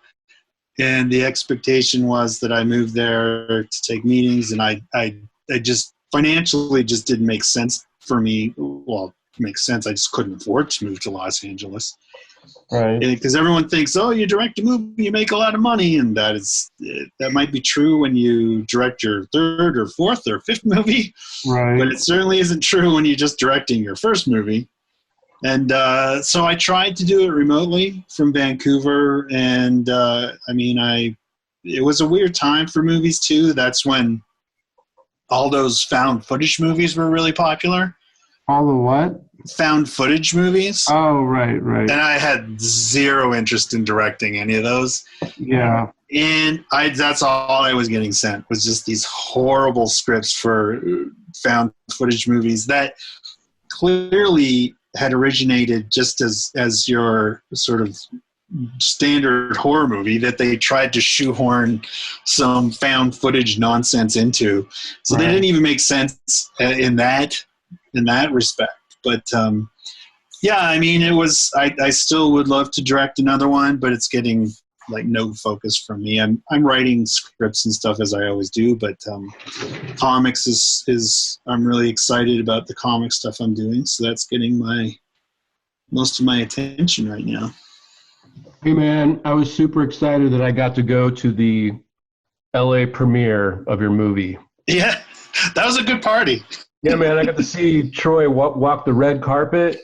And the expectation was that I moved there to take meetings, and I just financially just didn't make sense for me. Well, it makes sense. I just couldn't afford to move to Los Angeles. Right. Because everyone thinks, oh, you direct a movie, you make a lot of money, and that might be true when you direct your third or fourth or fifth movie. Right. But it certainly isn't true when you're just directing your first movie. And so I tried to do it remotely from Vancouver, and it was a weird time for movies too. That's when all those found footage movies were really popular. All the what? Found footage movies. Oh, right. And I had zero interest in directing any of those. Yeah. And that's all I was getting sent, was just these horrible scripts for found footage movies that clearly had originated just as your sort of standard horror movie that they tried to shoehorn some found footage nonsense into. So they didn't even make sense in that respect. But yeah, I mean, it was, I still would love to direct another one, but it's getting like no focus from me. I'm writing scripts and stuff as I always do, but comics is I'm really excited about the comic stuff I'm doing, so that's getting most of my attention right now. Hey man, I was super excited that I got to go to the LA premiere of your movie. Yeah, that was a good party. Yeah, man, I got to see Troy walk the red carpet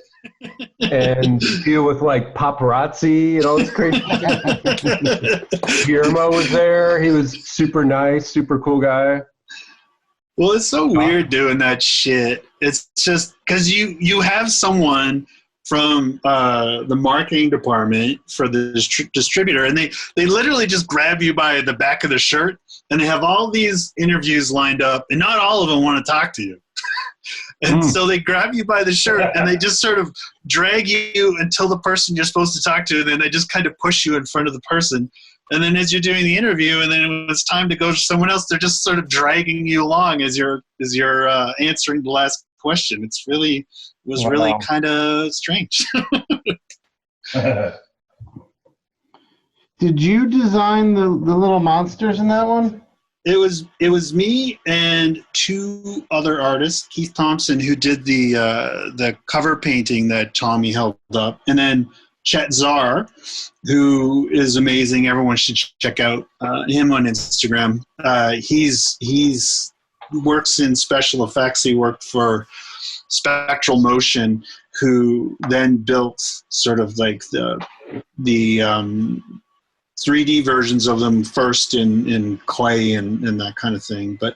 and deal with like paparazzi and all this crazy stuff. Guillermo was there. He was super nice, super cool guy. Well, it's so weird doing that shit. It's just because you have someone from the marketing department for the distributor, and they literally just grab you by the back of the shirt, and they have all these interviews lined up, and not all of them want to talk to you. And so they grab you by the shirt, and they just sort of drag you until the person you're supposed to talk to, and then they just kind of push you in front of the person. And then as you're doing the interview, and then when it's time to go to someone else, they're just sort of dragging you along as you're answering the last question. It was really kind of strange. Did you design the little monsters in that one? It was me and two other artists, Keith Thompson, who did the cover painting that Tommy held up, and then Chet Zar, who is amazing. Everyone should check out him on Instagram. He's works in special effects. He worked for Spectral Motion, who then built sort of like the 3D versions of them first in clay and that kind of thing. But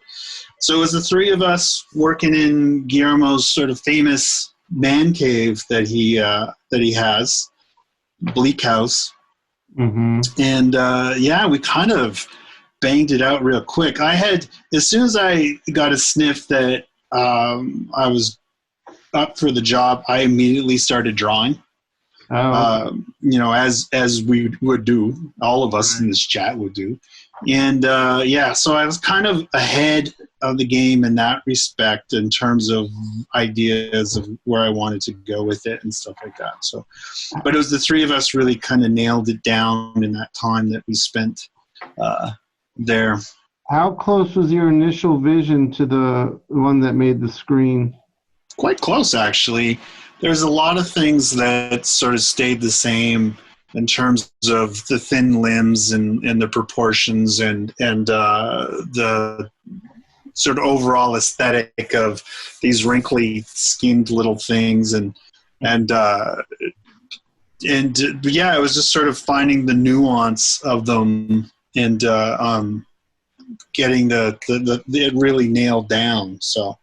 so it was the three of us working in Guillermo's sort of famous man cave that he has, Bleak House. Mm-hmm. And we kind of banged it out real quick. As soon as I got a sniff that I was up for the job, I immediately started drawing. As we would do, all of us in this chat would do. And so I was kind of ahead of the game in that respect in terms of ideas of where I wanted to go with it and stuff like that. So, but it was the three of us really kind of nailed it down in that time that we spent there. How close was your initial vision to the one that made the screen? Quite close, actually. There's a lot of things that sort of stayed the same in terms of the thin limbs and the proportions and the sort of overall aesthetic of these wrinkly, schemed little things it was just sort of finding the nuance of them and getting it really nailed down. So.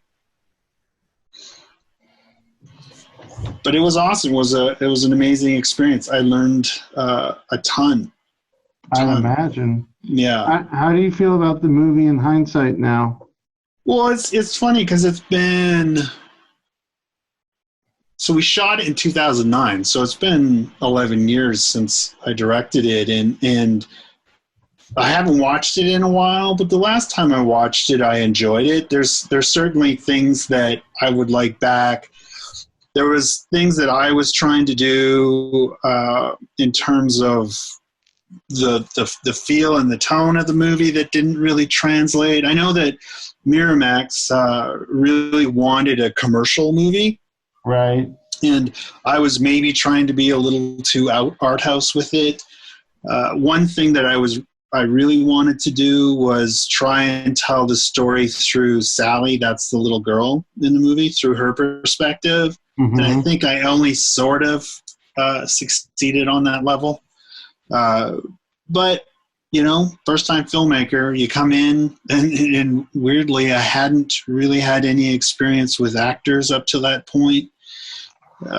But it was awesome. It was an amazing experience. I learned a ton. I imagine. Yeah. How do you feel about the movie in hindsight now? Well, it's funny because it's been. So we shot it in 2009. So it's been 11 years since I directed it, and I haven't watched it in a while. But the last time I watched it, I enjoyed it. There's certainly things that I would like back. There was things that I was trying to do in terms of the feel and the tone of the movie that didn't really translate. I know that Miramax really wanted a commercial movie. Right. And I was maybe trying to be a little too art house with it. One thing that I really wanted to do was try and tell the story through Sally, that's the little girl in the movie, through her perspective. Mm-hmm. And I think I only sort of succeeded on that level. But, first-time filmmaker, you come in, and weirdly, I hadn't really had any experience with actors up to that point. We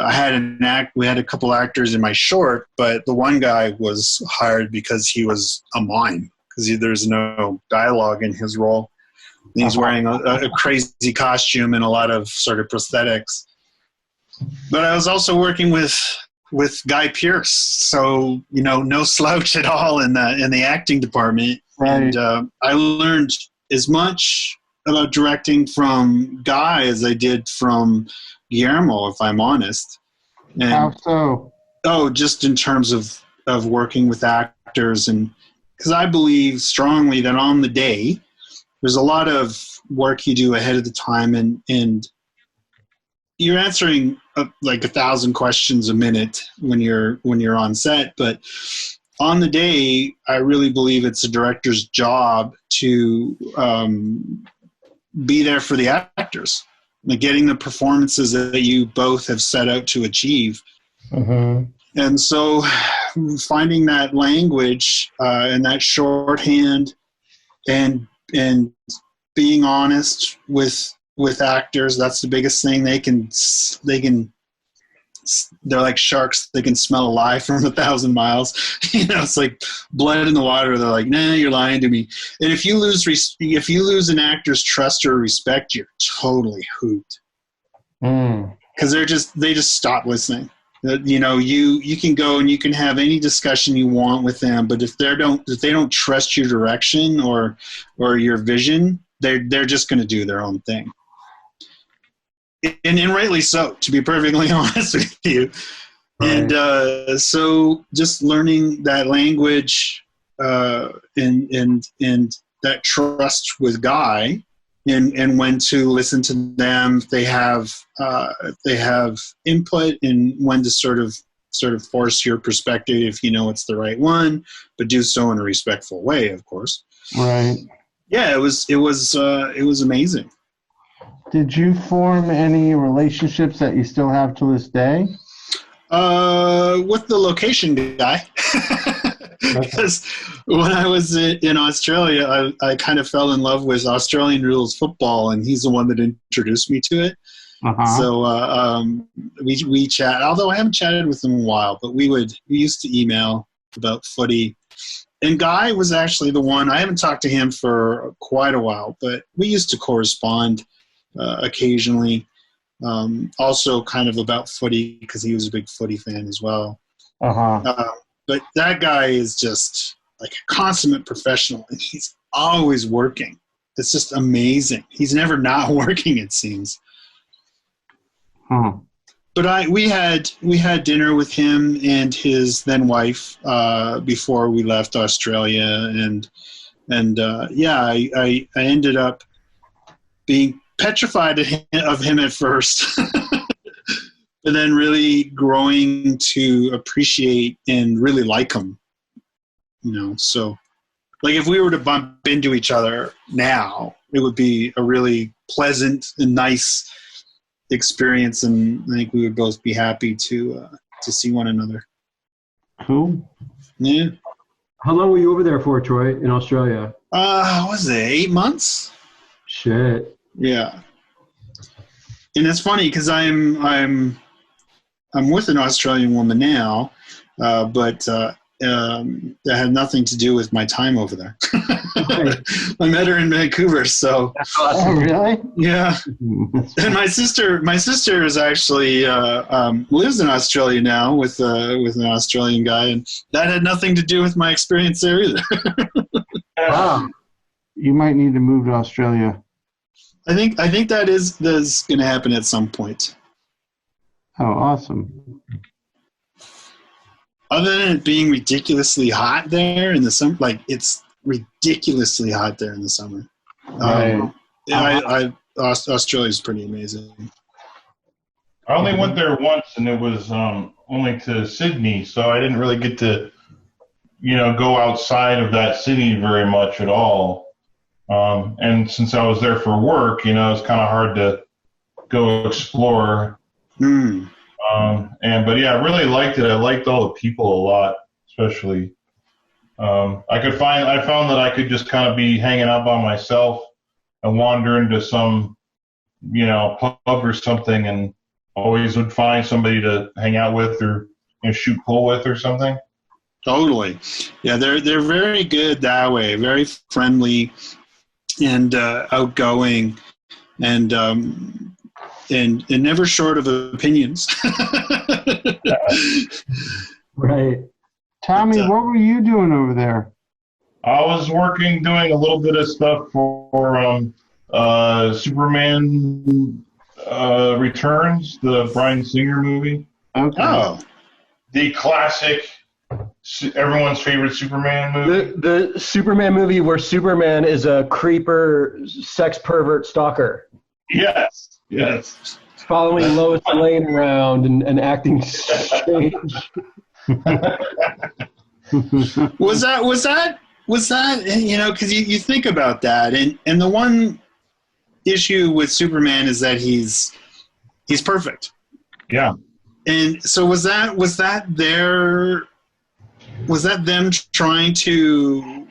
had a couple actors in my short, but the one guy was hired because he was a mime, because there's no dialogue in his role. And he's wearing a crazy costume and a lot of sort of prosthetics. But I was also working with Guy Pearce, so no slouch at all in the acting department. Right. And I learned as much about directing from Guy as I did from Guillermo, if I'm honest. And, how so? Oh, just in terms of working with actors, and because I believe strongly that on the day, there's a lot of work you do ahead of the time, and you're answering like 1,000 questions a minute when you're on set. But on the day, I really believe it's a director's job to be there for the actors, like getting the performances that you both have set out to achieve. Mm-hmm. And so finding that language and that shorthand and being honest with actors, that's the biggest thing. They're like sharks. They can smell a lie from 1,000 miles. It's like blood in the water. They're like, nah, you're lying to me. And if you lose an actor's trust or respect, you're totally hooped. Because they just stop listening. You can go and you can have any discussion you want with them, but if they don't trust your direction or your vision, they're just going to do their own thing. And rightly so, to be perfectly honest with you. Right. And so just learning that language and that trust with Guy, and when to listen to them, they have input, and when to sort of sort of force your perspective if you know it's the right one, but do so in a respectful way, of course. Right. Yeah, it was amazing. Did you form any relationships that you still have to this day? With the location guy. Because when I was in Australia, I kind of fell in love with Australian rules football, and he's the one that introduced me to it. Uh-huh. So we chat. Although I haven't chatted with him in a while, but we used to email about footy. And Guy was actually the one. I haven't talked to him for quite a while, but we used to correspond occasionally. Also, kind of about footy because he was a big footy fan as well. Uh-huh. But that guy is just like a consummate professional, and he's always working. It's just amazing. He's never not working, it seems. Huh. But we had dinner with him and his then wife before we left Australia, and I ended up being petrified of him at first. But then really growing to appreciate and really like him, So, like if we were to bump into each other now, it would be a really pleasant and nice experience, and I think we would both be happy to see one another. Cool. Yeah. How long were you over there for, Troy, in Australia? What was it, 8 months? Shit. Yeah. And it's funny because I'm with an Australian woman now, but that had nothing to do with my time over there. I met her in Vancouver, so. Oh, really? Yeah. And my sister is actually lives in Australia now with an Australian guy, and that had nothing to do with my experience there either. Wow. You might need to move to Australia. I think that's going to happen at some point. Oh, awesome. Other than it being ridiculously hot there in the summer, like it's ridiculously hot there in the summer. Right. Australia's pretty amazing. I only went there once, and it was only to Sydney, so I didn't really get to, go outside of that city very much at all. And since I was there for work, it's kind of hard to go explore. But yeah, I really liked it. I liked all the people a lot, especially. I found that I could just kind of be hanging out by myself and wander into some, pub or something, and always would find somebody to hang out with or shoot pool with or something. Totally. Yeah, they're very good that way. Very friendly and outgoing, and never short of opinions. Right. Tommy, what were you doing over there? I was doing a little bit of stuff for Superman Returns, the Bryan Singer movie. Okay. Oh. The classic, everyone's favorite Superman movie. The Superman movie where Superman is a creeper, sex pervert stalker. Yes. Following Lois Lane around and acting strange. Was that because you think about that, and the one issue with Superman is that he's perfect. Yeah. And so was that them trying to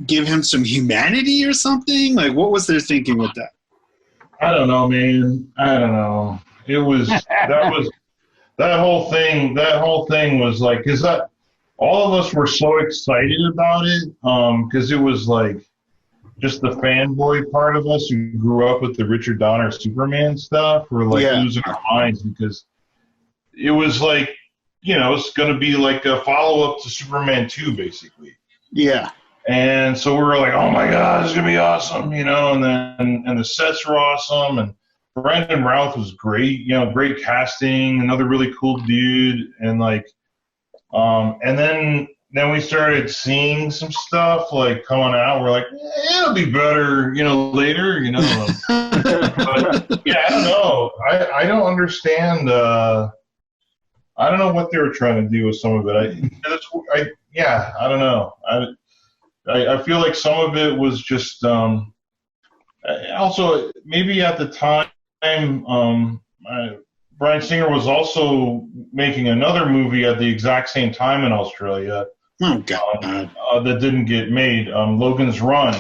give him some humanity or something? Like, what was their thinking with that? I don't know, man. I don't know. It was that whole thing was like, because all of us were so excited about it, because it was like just the fanboy part of us who grew up with the Richard Donner Superman stuff were like losing our minds, because it was like, it's going to be like a follow-up to Superman 2, basically. Yeah. And so we were like, oh my God, it's going to be awesome, and the sets were awesome, and Brandon Routh was great, great casting, another really cool dude, and like, and then we started seeing some stuff like coming out. We're like, it'll be better, later, But yeah, I don't know. I don't understand. I don't know what they were trying to do with some of it. I don't know. I feel like some of it was just also maybe at the time Bryan Singer was also making another movie at the exact same time in Australia. Oh God! That didn't get made. Logan's Run,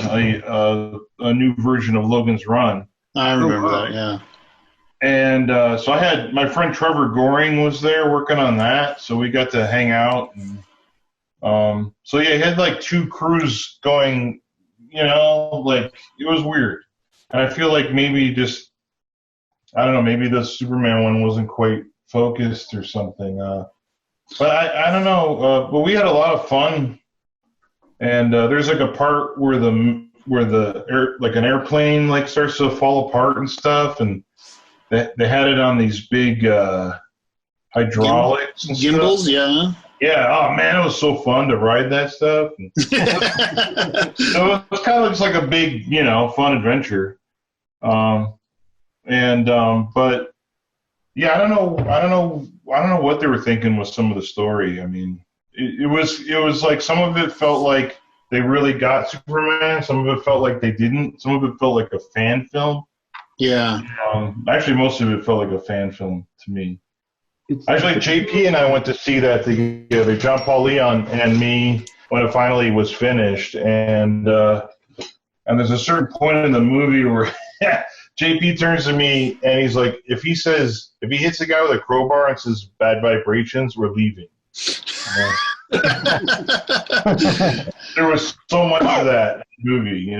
a new version of Logan's Run. I remember that. Yeah. And so I had my friend Trevor Goring was there working on that, so we got to hang out. And, so yeah, he had like two crews going. Like it was weird, and I feel like maybe just I don't know, maybe the Superman one wasn't quite focused or something. But I don't know. But we had a lot of fun, and there's like a part where an airplane like starts to fall apart and stuff, and they had it on these big hydraulics and gimbals, stuff. Yeah. Yeah. Oh man, it was so fun to ride that stuff. So it was kind of just like a big, fun adventure. But yeah, I don't know what they were thinking with some of the story. I mean, it was like some of it felt like they really got Superman. Some of it felt like they didn't. Some of it felt like a fan film. Yeah. Actually, most of it felt like a fan film to me. Actually, JP and I went to see that together. John Paul Leon and me when it finally was finished, and there's a certain point in the movie where JP turns to me and he's like, if he hits a guy with a crowbar and says bad vibrations, we're leaving. There was so much of that movie,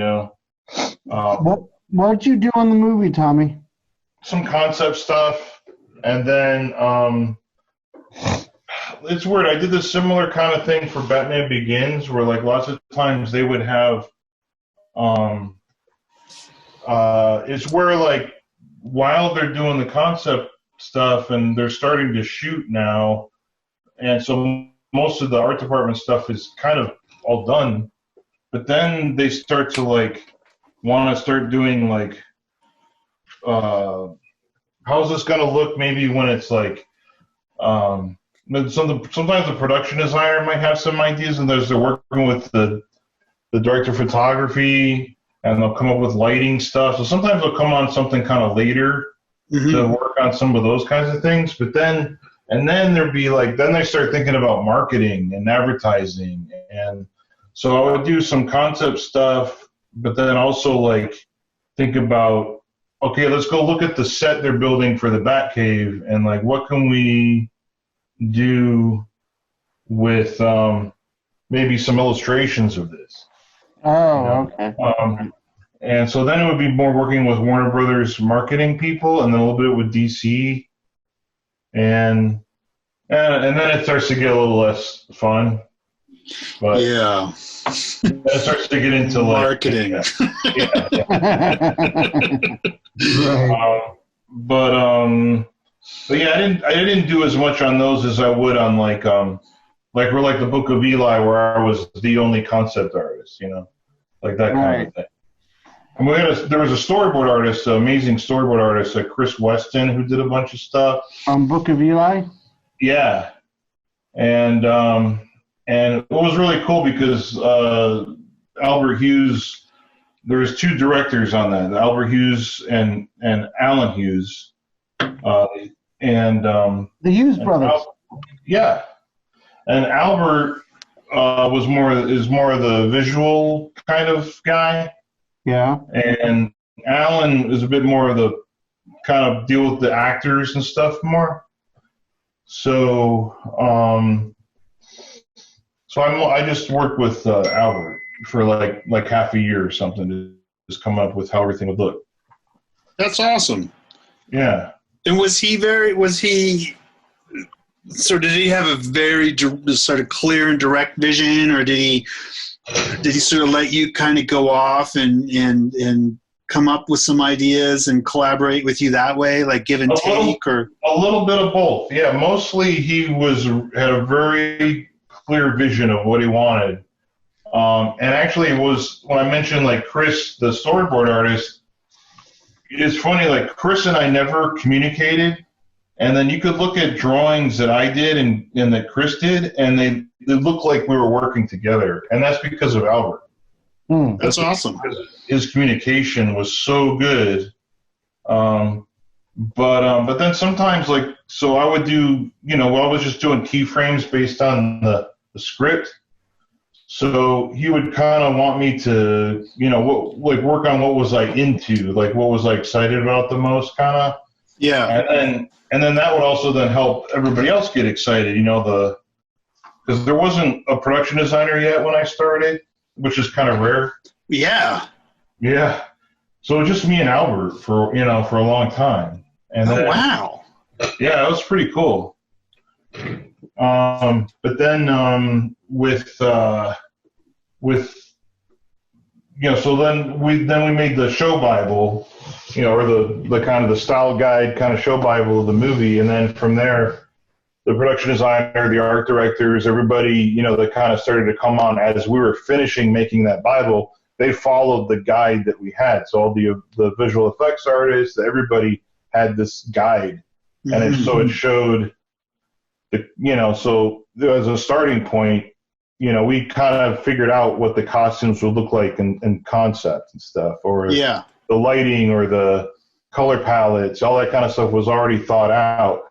What did you do on the movie, Tommy? Some concept stuff, and then it's weird. I did this similar kind of thing for Batman Begins, where like lots of times they would have it's where like while they're doing the concept stuff and they're starting to shoot now, and so most of the art department stuff is kind of all done, but then they start to like want to start doing like how's this going to look maybe when it's like sometimes the production designer might have some ideas, and they're working with the director of photography, and they'll come up with lighting stuff. So sometimes they'll come on something kind of later to work on some of those kinds of things. But then there'd be like, then they start thinking about marketing and advertising. And so I would do some concept stuff, but then also like think about, okay, let's go look at the set they're building for the Batcave, and like, what can we do with maybe some illustrations of this? Oh, okay. And so then it would be more working with Warner Brothers marketing people, and then a little bit with DC, and then it starts to get a little less fun. But yeah, it starts to get into marketing. Right. But yeah, I didn't do as much on those as I would on like the Book of Eli, where I was the only concept artist, like that kind of thing. And there was a storyboard artist, an amazing storyboard artist, Chris Weston, who did a bunch of stuff. Book of Eli? Yeah. And it was really cool because Albert Hughes, there's two directors on that, Albert Hughes and Alan Hughes. The Hughes brothers. Yeah. And Albert is more of the visual kind of guy. Yeah. And Alan is a bit more of the kind of deal with the actors and stuff more. So I just worked with Albert for like half a year or something to just come up with how everything would look. That's awesome. Yeah. And did he have a very sort of clear and direct vision, or did he sort of let you kind of go off and come up with some ideas and collaborate with you that way, like give and take? Or a little bit of both. Yeah, mostly he had a very clear vision of what he wanted. And actually it was, when I mentioned like Chris, the storyboard artist, it's funny, like Chris and I never communicated. And then you could look at drawings that I did and that Chris did, and they looked like we were working together. And that's because of Albert. That's awesome. His communication was so good. But then sometimes, like, so I would do, I was just doing keyframes based on the script. So he would kind of want me to, work on what was I into, like what was I excited about the most, kind of. Yeah. And then that would also then help everybody else get excited, because there wasn't a production designer yet when I started, which is kind of rare. Yeah. Yeah. So it was just me and Albert for a long time. And then, wow. Yeah, it was pretty cool. But then so then we made the show Bible, or the kind of the style guide kind of show Bible of the movie, and then from there, the production designer, the art directors, everybody, that kind of started to come on as we were finishing making that Bible. They followed the guide that we had. So all the visual effects artists, everybody had this guide, and so it showed so as a starting point, we kind of figured out what the costumes would look like in concept and stuff, or the lighting or the color palettes, all that kind of stuff was already thought out.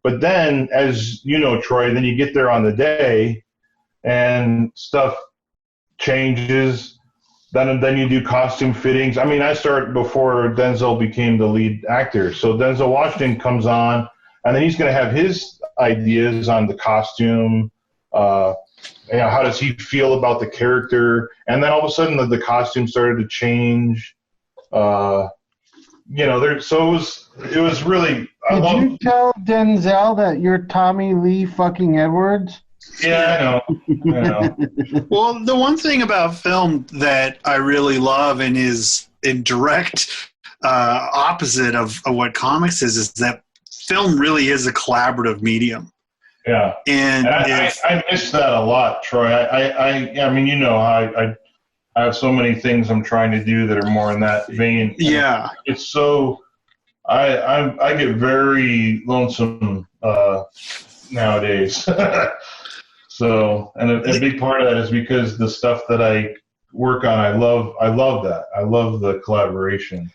But then, as you know, Troy, then you get there on the day and stuff changes. Then you do costume fittings. I mean, I started before Denzel became the lead actor. So Denzel Washington comes on, and then he's going to have his ideas on the costume. How does he feel about the character? And then all of a sudden, the costume started to change. So it was really. Did you tell Denzel that you're Tommy Lee fucking Edwards? Yeah, I know. Well, the one thing about film that I really love and is in direct opposite of what comics is that film really is a collaborative medium. Yeah, and I miss that a lot, Troy. I mean, I have so many things I'm trying to do that are more in that vein. Yeah, it's so I get very lonesome nowadays. So, and a big part of that is because the stuff that I work on, I love that. I love the collaboration.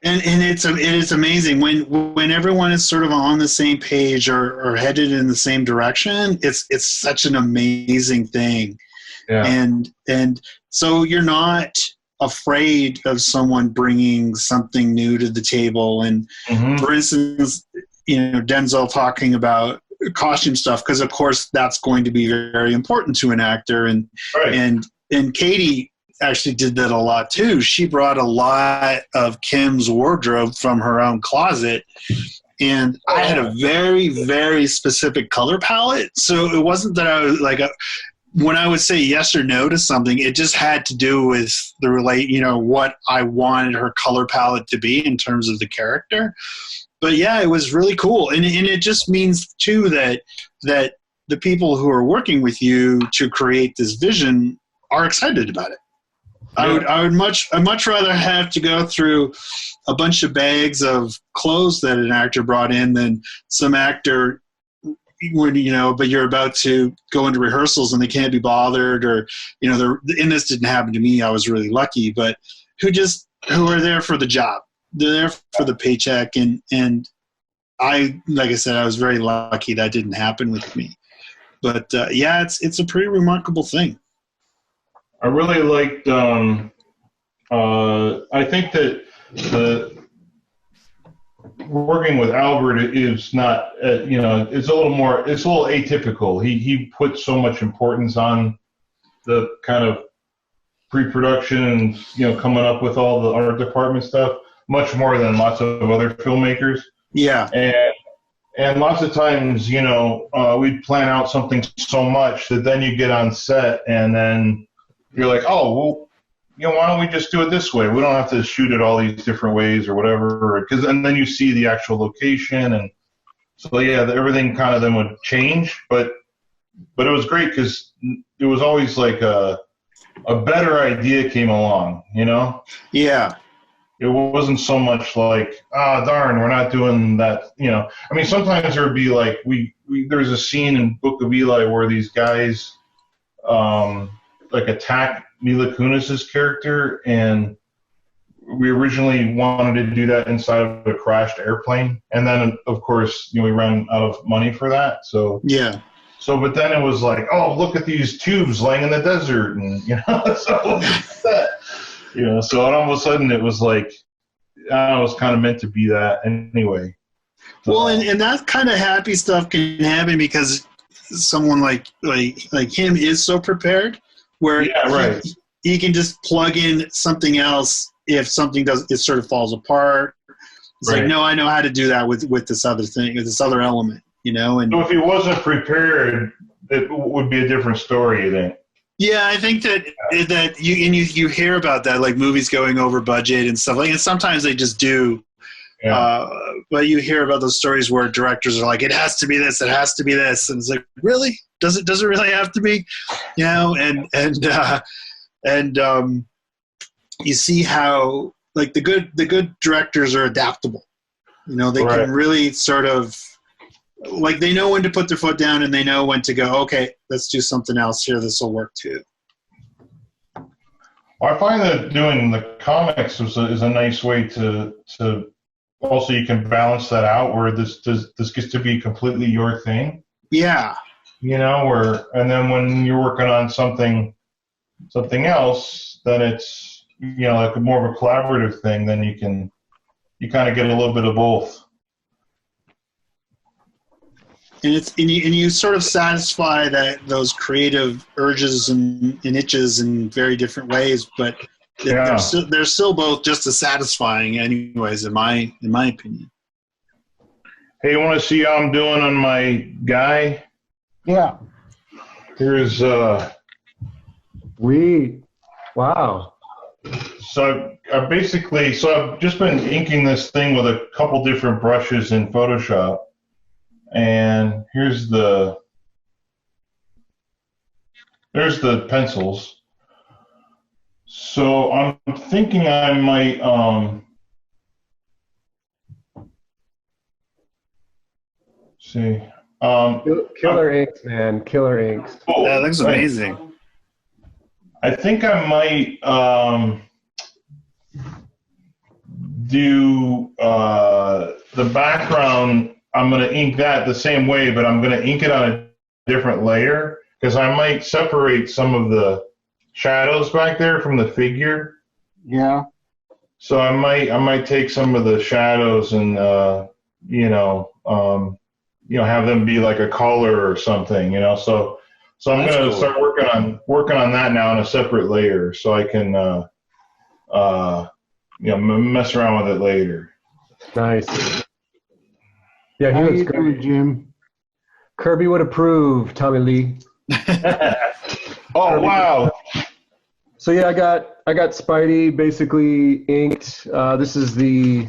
And it is amazing when everyone is sort of on the same page or headed in the same direction. It's such an amazing thing. Yeah. And so you're not afraid of someone bringing something new to the table. And for instance, Denzel talking about costume stuff, because of course that's going to be very important to an actor, and Katie actually did that a lot too. She brought a lot of Kim's wardrobe from her own closet, and I had a very, very specific color palette, so it wasn't that I was like when I would say yes or no to something, it just had to do with what I wanted her color palette to be in terms of the character. But yeah, it was really cool, and it just means too that the people who are working with you to create this vision are excited about it. Yeah. I'd much rather have to go through a bunch of bags of clothes that an actor brought in than some actor when but you're about to go into rehearsals and they can't be bothered, or and this didn't happen to me. I was really lucky, but who are there for the job. They're there for the paycheck, and I, like I said, I was very lucky that didn't happen with me. But it's a pretty remarkable thing. I really liked. I think that the working with Albert is not. It's a little atypical. He put so much importance on the kind of pre-production and coming up with all the art department stuff. Much more than lots of other filmmakers. Yeah. And lots of times, we'd plan out something so much that then you get on set and then you're like, oh, well, why don't we just do it this way? We don't have to shoot it all these different ways or whatever. And then you see the actual location. And so, everything kind of then would change. But it was great because it was always like a better idea came along, Yeah. It wasn't so much like, darn, we're not doing that. I mean, sometimes there would be like, there's a scene in Book of Eli where these guys like attack Mila Kunis's character, and we originally wanted to do that inside of a crashed airplane, and then of course we ran out of money for that. So yeah. So, but then it was like, oh, look at these tubes laying in the desert, and so all of a sudden it was like, it was kind of meant to be that anyway. Well, and that kind of happy stuff can happen because someone like him is so prepared, where he can just plug in something else if something it sort of falls apart. It's like, no, I know how to do that with this other thing, with this other element, And so if he wasn't prepared, it would be a different story, you think? Yeah, I think that you hear about that, like movies going over budget and stuff like, and sometimes they just do. Yeah. But you hear about those stories where directors are like, it has to be this, it has to be this, and it's like, really? Does it really have to be? And you see how like the good directors are adaptable. They can really sort of, like, they know when to put their foot down and they know when to go, okay, let's do something else here. This will work too. Well, I find that doing the comics is a nice way to also, you can balance that out where this gets to be completely your thing. Yeah. And then when you're working on something else, then it's, like more of a collaborative thing, then you kind of get a little bit of both. And you sort of satisfy those creative urges and itches in very different ways, but they're still both just as satisfying, anyways, in my opinion. Hey, you want to see how I'm doing on my guy? Yeah. Here's wow. So I've just been inking this thing with a couple different brushes in Photoshop. And there's the pencils. So I'm thinking I might see. Killer inks, man. Killer inks. Oh, that looks amazing. I think I might do the background. I'm going to ink that the same way, but I'm going to ink it on a different layer because I might separate some of the shadows back there from the figure. Yeah. So I might take some of the shadows and have them be like a color or something, So I'm going to start working on that now in a separate layer so I can mess around with it later. Nice. Yeah, he looks great. Jim. Kirby would approve, Tommy Lee. Oh, wow. So yeah, I got Spidey basically inked. This is the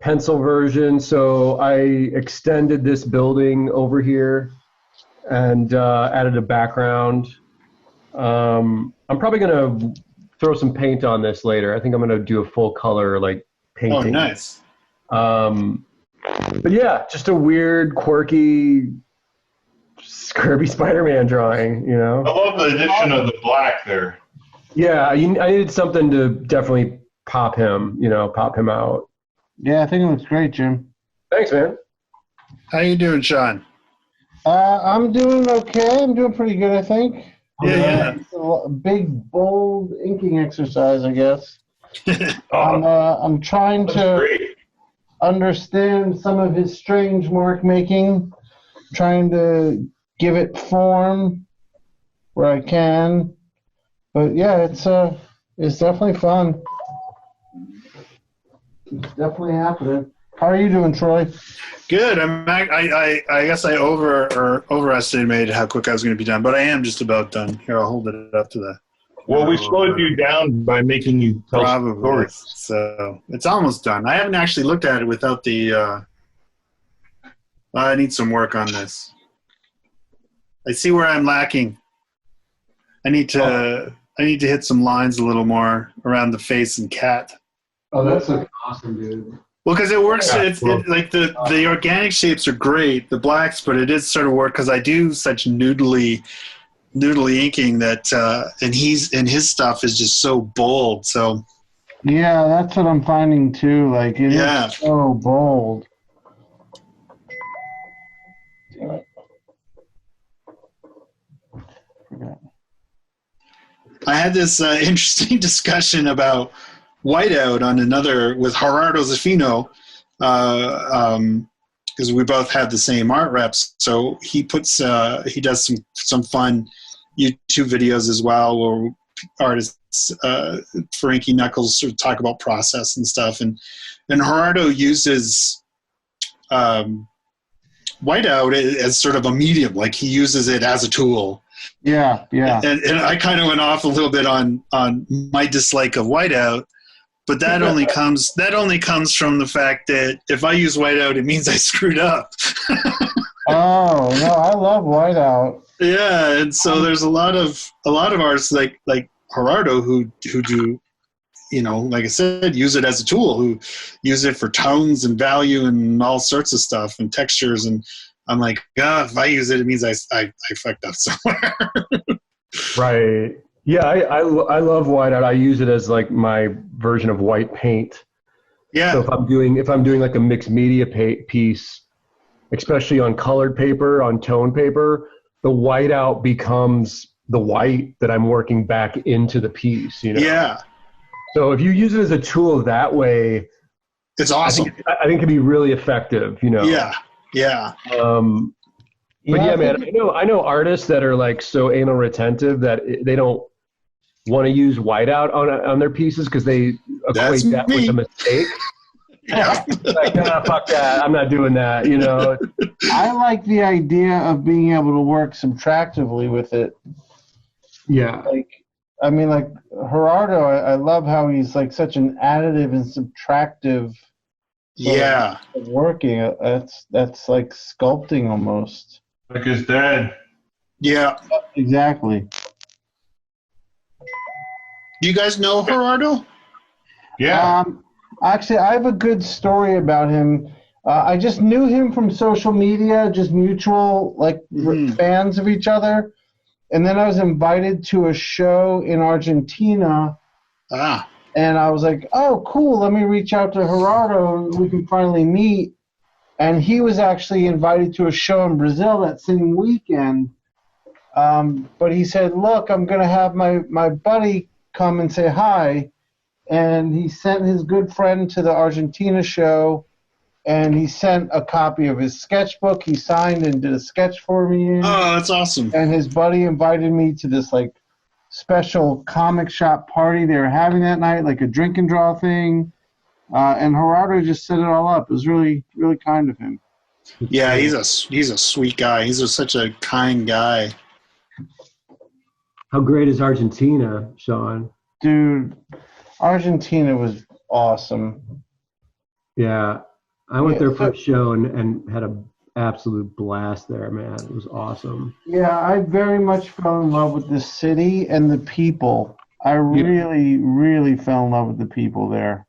pencil version. So I extended this building over here and added a background. I'm probably gonna throw some paint on this later. I think I'm gonna do a full color painting. Oh, nice. But yeah, just a weird, quirky Kirby Spider-Man drawing, I love the addition of the black there. Yeah, I needed something to definitely pop him out. Yeah, I think it looks great, Jim. Thanks, man. How you doing, Sean? I'm doing okay. I'm doing pretty good, I think. Yeah. A big, bold inking exercise, I guess. I'm trying to understand some of his strange mark making, trying to give it form where I can. But yeah, it's definitely fun. It's definitely happening. How are you doing, Troy? Good. I guess I overestimated how quick I was going to be done, but I am just about done. Here, I'll hold it up to the. Well, we slowed you down by making you tell probably. So it's almost done. I haven't actually looked at it without the. I need some work on this. I see where I'm lacking. I need to hit some lines a little more around the face and cat. Oh, that's looking awesome, dude. Well, because it works. Yeah, Like the organic shapes are great, the blacks, but it is sort of work because I do such noodly inking that, and his stuff is just so bold. So Yeah, that's what I'm finding too. Like it is so bold. Damn it. Forgot. I had this interesting discussion about whiteout on another with Gerardo Zaffino, because we both have the same art reps. So he does some fun YouTube videos as well, where artists for Inky Knuckles sort of talk about process and stuff. And Gerardo uses whiteout as sort of a medium, like he uses it as a tool. Yeah. And I kind of went off a little bit on my dislike of whiteout, but that only comes from the fact that if I use whiteout, it means I screwed up. Oh no, I love whiteout. Yeah, and so there's a lot of artists like Gerardo who do, like I said, use it as a tool, who use it for tones and value and all sorts of stuff and textures, and I'm like, if I use it, it means I fucked up somewhere. Right. Yeah, I love whiteout. I use it as like my version of white paint. Yeah. So if I'm doing like a mixed media piece, especially on colored paper, on tone paper, the whiteout becomes the white that I'm working back into the piece. Yeah. So if you use it as a tool that way, it's awesome. I think it can be really effective. Yeah. Yeah. But yeah, man, I know artists that are like so anal retentive that they don't want to use whiteout on their pieces because they equate that with a mistake. Yeah. Like, fuck that. I'm not doing that, I like the idea of being able to work subtractively with it. Yeah. Like Gerardo, I love how he's like such an additive and subtractive of working. That's like sculpting almost. Like his dad. Yeah. Exactly. Do you guys know Gerardo? Yeah. Actually, I have a good story about him. I just knew him from social media, just mutual fans of each other. And then I was invited to a show in Argentina. And I was like, oh, cool, let me reach out to Gerardo and we can finally meet. And he was actually invited to a show in Brazil that same weekend. But he said, look, I'm going to have my buddy come and say hi. And he sent his good friend to the Argentina show. And he sent a copy of his sketchbook. He signed and did a sketch for me. Oh, that's awesome. And his buddy invited me to this special comic shop party they were having that night, like a drink and draw thing. And Gerardo just set it all up. It was really, really kind of him. Yeah, he's a sweet guy. He's such a kind guy. How great is Argentina, Sean? Dude, Argentina was awesome. Yeah. I went there for a show and had an absolute blast there, man. It was awesome. Yeah, I very much fell in love with the city and the people. I really, really fell in love with the people there.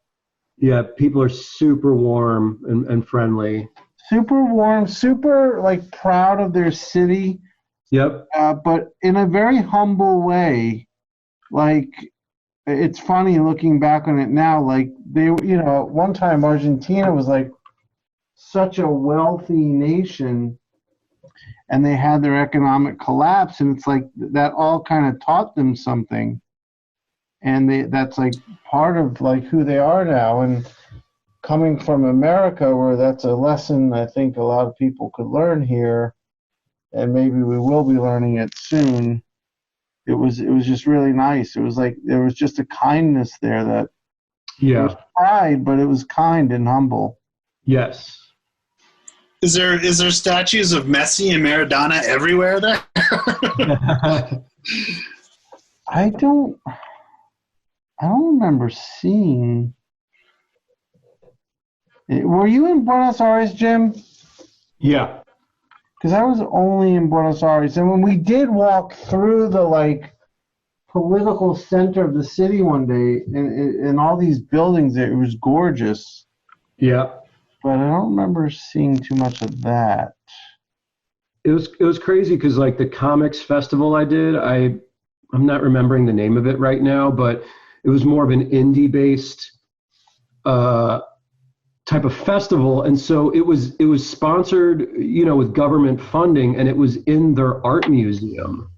Yeah, people are super warm and friendly. Super warm, super proud of their city. Yep. But in a very humble way. It's funny looking back on it now. They, at one time Argentina was such a wealthy nation, and they had their economic collapse, and it's that all kind of taught them something, and that's part of who they are now. And coming from America, where that's a lesson I think a lot of people could learn here, and maybe we will be learning it soon. It was just really nice. It was there was just a kindness there that it was pride, but it was kind and humble. Yes. Is there statues of Messi and Maradona everywhere there? I don't remember seeing. Were you in Buenos Aires, Jim? Yeah. Because I was only in Buenos Aires, and when we did walk through the political center of the city one day, and all these buildings. It was gorgeous. Yeah. But I don't remember seeing too much of that. It was crazy because like the comics festival I did, I'm not remembering the name of it right now, but it was more of an indie based type of festival, and so it was sponsored, with government funding, and it was in their art museum.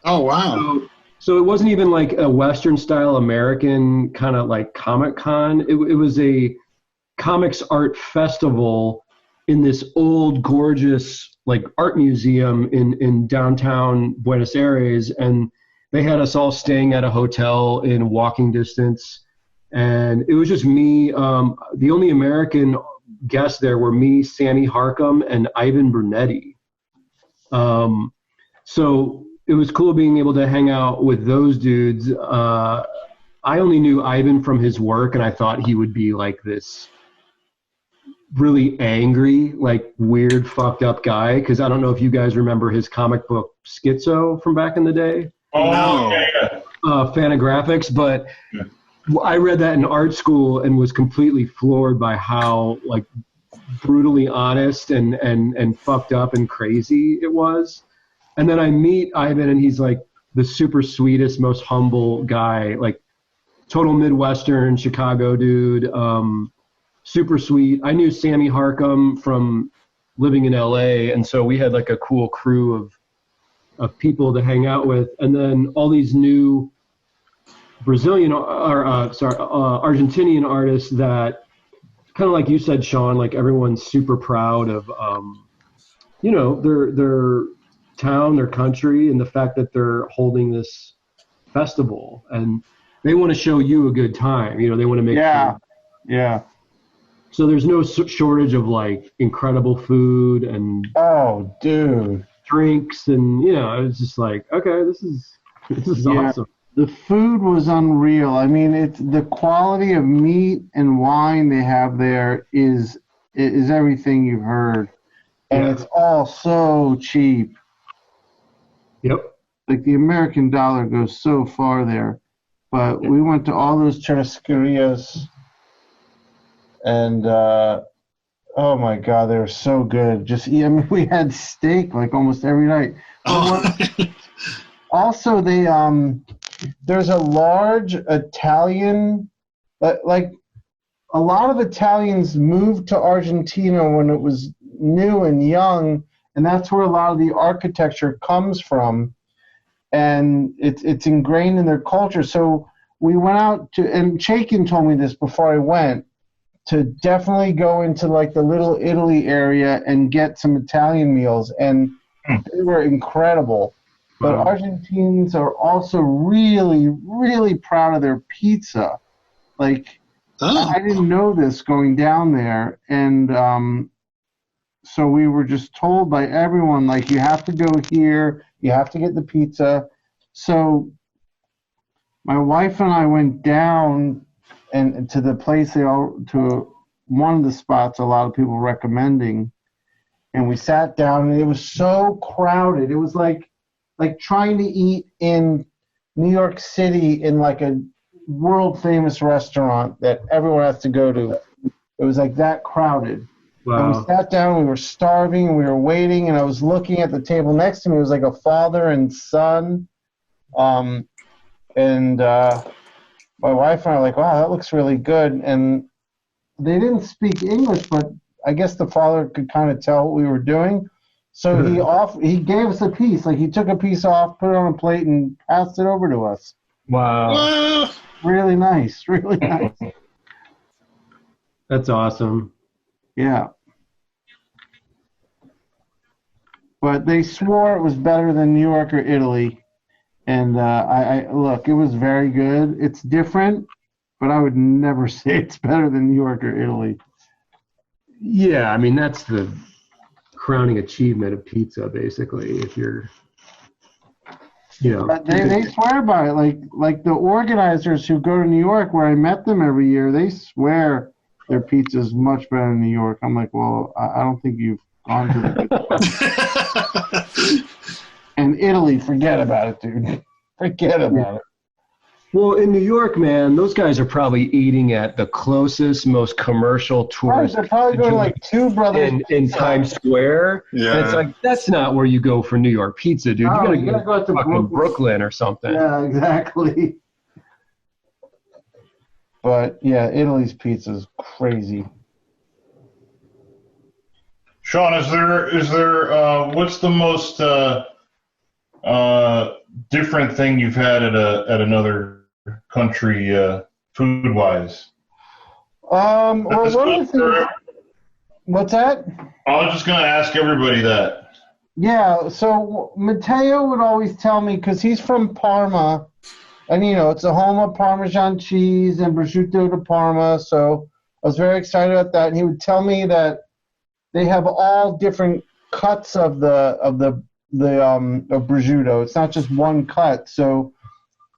Oh wow! So it wasn't even like a Western style American kind of like Comic Con. It was a comics art festival in this old gorgeous like art museum in downtown Buenos Aires, and they had us all staying at a hotel in walking distance, and it was just me. The only American guests there were me, Sammy Harcum, and Ivan Brunetti. So it was cool being able to hang out with those dudes. I only knew Ivan from his work, and I thought he would be like this really angry, like weird, fucked up guy. Because I don't know if you guys remember his comic book Schizo from back in the day. Oh, No. yeah. Fantagraphics, but I read that in art school and was completely floored by how like brutally honest and fucked up and crazy it was. And then I meet Ivan, and he's like the super sweetest, most humble guy, like total Midwestern Chicago dude, super sweet. I knew Sammy Harcum from living in LA, and so we had like a cool crew of people to hang out with. And then all these new Argentinian artists that kind of like you said, Sean, like everyone's super proud of, their town, their country, and the fact that they're holding this festival, and they want to show you a good time. They want to make sure. Yeah. So there's no shortage of like incredible food and dude, drinks, and it was just like, okay, this is awesome. The food was unreal. I mean, it's the quality of meat and wine they have there is everything you've heard, and it's all so cheap. Yep. Like the American dollar goes so far there, but we went to all those churrascarias, and oh my God, they were so good. We had steak like almost every night. Also, there's a large Italian, like a lot of Italians moved to Argentina when it was new and young, and that's where a lot of the architecture comes from, and it's ingrained in their culture. So we went out to, and Chaikin told me this before I went, to definitely go into like the Little Italy area and get some Italian meals, and they were incredible. But Argentines are also really, really proud of their pizza. Like, I didn't know this going down there, and so we were just told by everyone, like, you have to go here, you have to get the pizza. So my wife and I went down and to the place to one of the spots a lot of people were recommending, and we sat down, and it was so crowded. It was like trying to eat in New York City in like a world famous restaurant that everyone has to go to. It was like that crowded. Wow. And we sat down, we were starving, and we were waiting, and I was looking at the table next to me. It was like a father and son. My wife and I were like, wow, that looks really good. And they didn't speak English, but I guess the father could kind of tell what we were doing. So he gave us a piece. Like, he took a piece off, put it on a plate, and passed it over to us. Wow. Really nice. Really nice. That's awesome. Yeah. But they swore it was better than New York or Italy. And I look, it was very good. It's different, but I would never say it's better than New York or Italy. Yeah, I mean, that's the crowning achievement of pizza, basically, if you're, But they swear by it. Like the organizers who go to New York, where I met them every year, they swear their pizza is much better than New York. I'm like, well, I don't think you've gone to the good And Italy, forget about it, dude. Forget about it. Well, in New York, man, those guys are probably eating at the closest, most commercial tourist They're probably going to like Two Brothers in Times Square. Yeah. And it's like, that's not where you go for New York pizza, dude. No, You gotta go to fucking Brooklyn or something. Yeah, exactly. But yeah, Italy's pizza is crazy. Sean, is there what's the most different thing you've had at another country food wise? Well, one of the things. What's that? I was just gonna ask everybody that. Yeah, so Matteo would always tell me, because he's from Parma, and it's a home of Parmesan cheese and prosciutto di Parma, so I was very excited about that. And he would tell me that they have all different cuts of prosciutto. It's not just one cut. So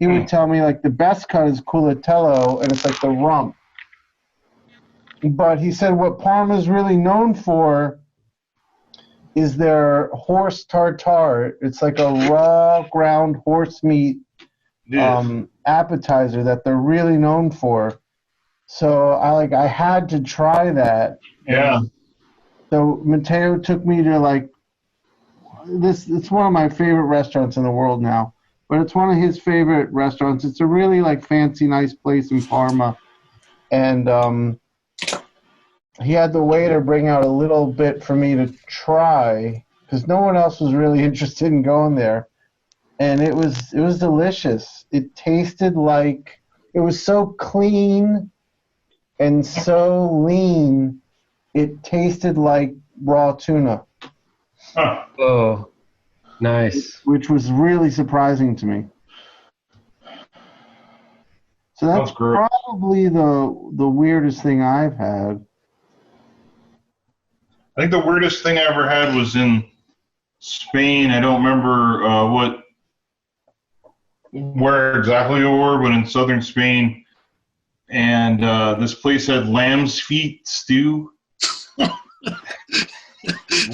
he would tell me like the best cut is culatello, and it's like the rump. But he said what Parma is really known for is their horse tartare. It's like a raw ground horse meat appetizer that they're really known for. So I had to try that. Yeah. So Matteo took me to like this. It's one of my favorite restaurants in the world now, but it's one of his favorite restaurants. It's a really like fancy, nice place in Parma, and he had the waiter bring out a little bit for me to try because no one else was really interested in going there, and it was delicious. It tasted like it was so clean and so lean. It tasted like raw tuna. Huh. Oh, nice. Which was really surprising to me. So that's probably the weirdest thing I've had. I think the weirdest thing I ever had was in Spain. I don't remember where exactly we were, but in southern Spain. And this place had lamb's feet stew.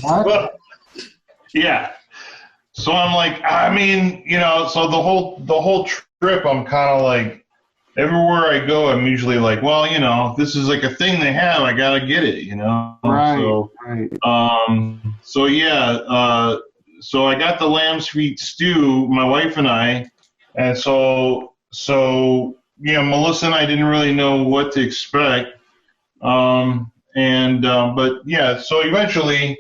What? Yeah. So I'm like, I mean, so the whole trip, I'm kind of like, everywhere I go, I'm usually like, well, this is like a thing they have. I gotta get it, Right. So, right. So yeah. So I got the lamb's feet stew, my wife and I, and so Melissa and I didn't really know what to expect. But yeah, so eventually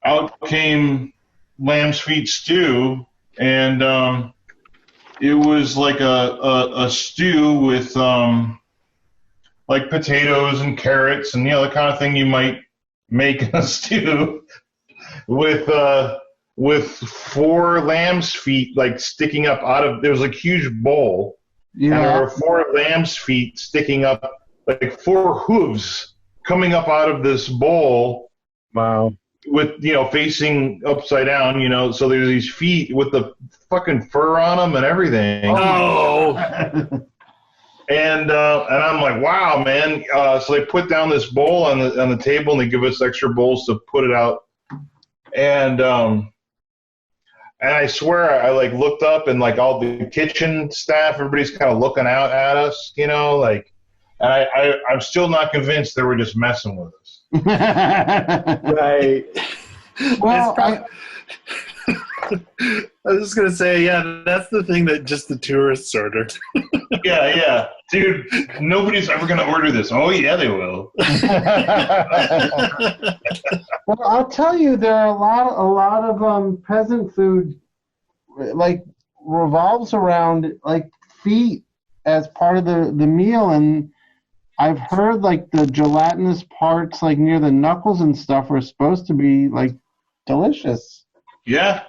out came lamb's feet stew, and it was like a stew with like potatoes and carrots and the kind of thing you might make in a stew with 4 lamb's feet like sticking up out of. There was like huge bowl, and there were 4 lamb's feet sticking up, like 4 hooves coming up out of this bowl. Wow. With facing upside down, so there's these feet with the fucking fur on them and everything. Oh. And I'm like, wow, man. So they put down this bowl on the table, and they give us extra bowls to put it out. And I swear, I like looked up, and like all the kitchen staff, everybody's kind of looking out at us, like. And I'm still not convinced they were just messing with us. Right. Well, I was just gonna say, yeah, that's the thing that just the tourists order. Yeah, dude. Nobody's ever gonna order this. Oh yeah, they will. well, I'll tell you, there are a lot of peasant food, like revolves around like feet as part of the meal, and I've heard like the gelatinous parts like near the knuckles and stuff are supposed to be like delicious. Yeah.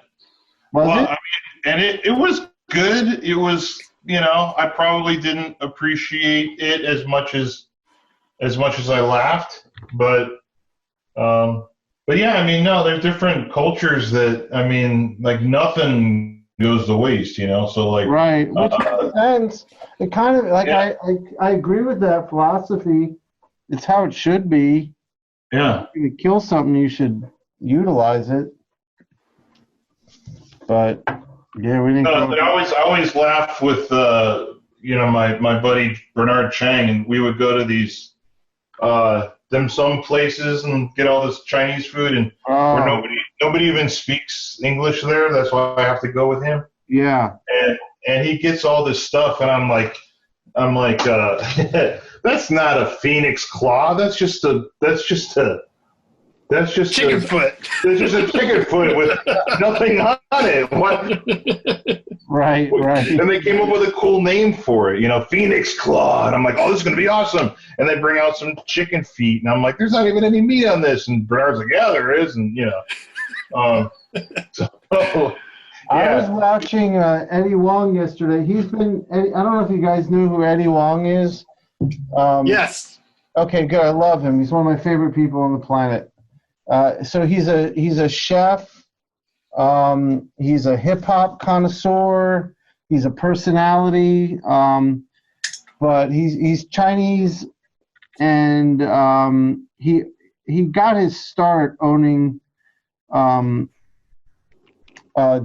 Was it? I mean, and it was good. It was, I probably didn't appreciate it as much as I laughed, but yeah, I mean, no, there's different cultures that, I mean, like nothing goes to waste, so like right, which makes sense. It kind of like I agree with that philosophy. It's how it should be. Yeah. If you kill something, you should utilize it. But yeah, we didn't. I always laugh with my buddy Bernard Chang, and we would go to these dim sum places and get all this Chinese food, and where nobody even speaks English there. That's why I have to go with him. Yeah. And he gets all this stuff, and I'm like, that's not a phoenix claw. That's just a chicken foot. That's just a chicken foot with nothing on it. What? Right. And they came up with a cool name for it, phoenix claw. And I'm like, oh, this is going to be awesome. And they bring out some chicken feet. And I'm like, there's not even any meat on this. And Bernard's like, yeah, there is. And, I was watching Eddie Wong yesterday. I don't know if you guys know who Eddie Wong is. Yes. Okay, good. I love him. He's one of my favorite people on the planet. So he's a chef. He's a hip hop connoisseur. He's a personality. But he's Chinese, and he got his start owning.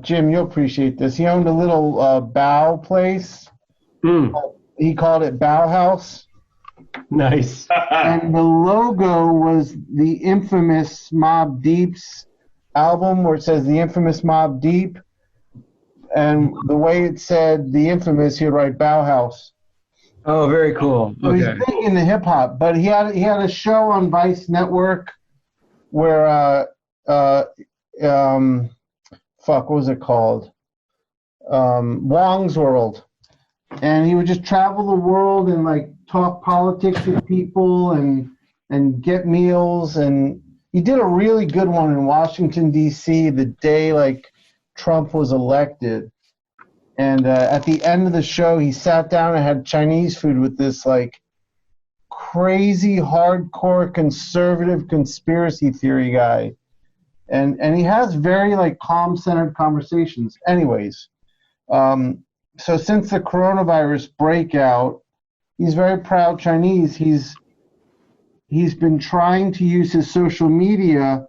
Jim, you'll appreciate this. He owned a little Bao place. He called it Bao House. Nice. And the logo was the infamous Mobb Deep's album, where it says the infamous Mobb Deep. And the way it said the infamous, he'd write Bao House. Oh, very cool. So he's big into hip hop, but he had a show on Vice Network where what was it called? Wong's World. And he would just travel the world and like talk politics with people and get meals. And he did a really good one in Washington, D.C. the day like Trump was elected. And at the end of the show, he sat down and had Chinese food with this like crazy hardcore conservative conspiracy theory guy. And he has very like calm-centered conversations. Anyways, so since the coronavirus breakout, he's very proud Chinese. He's been trying to use his social media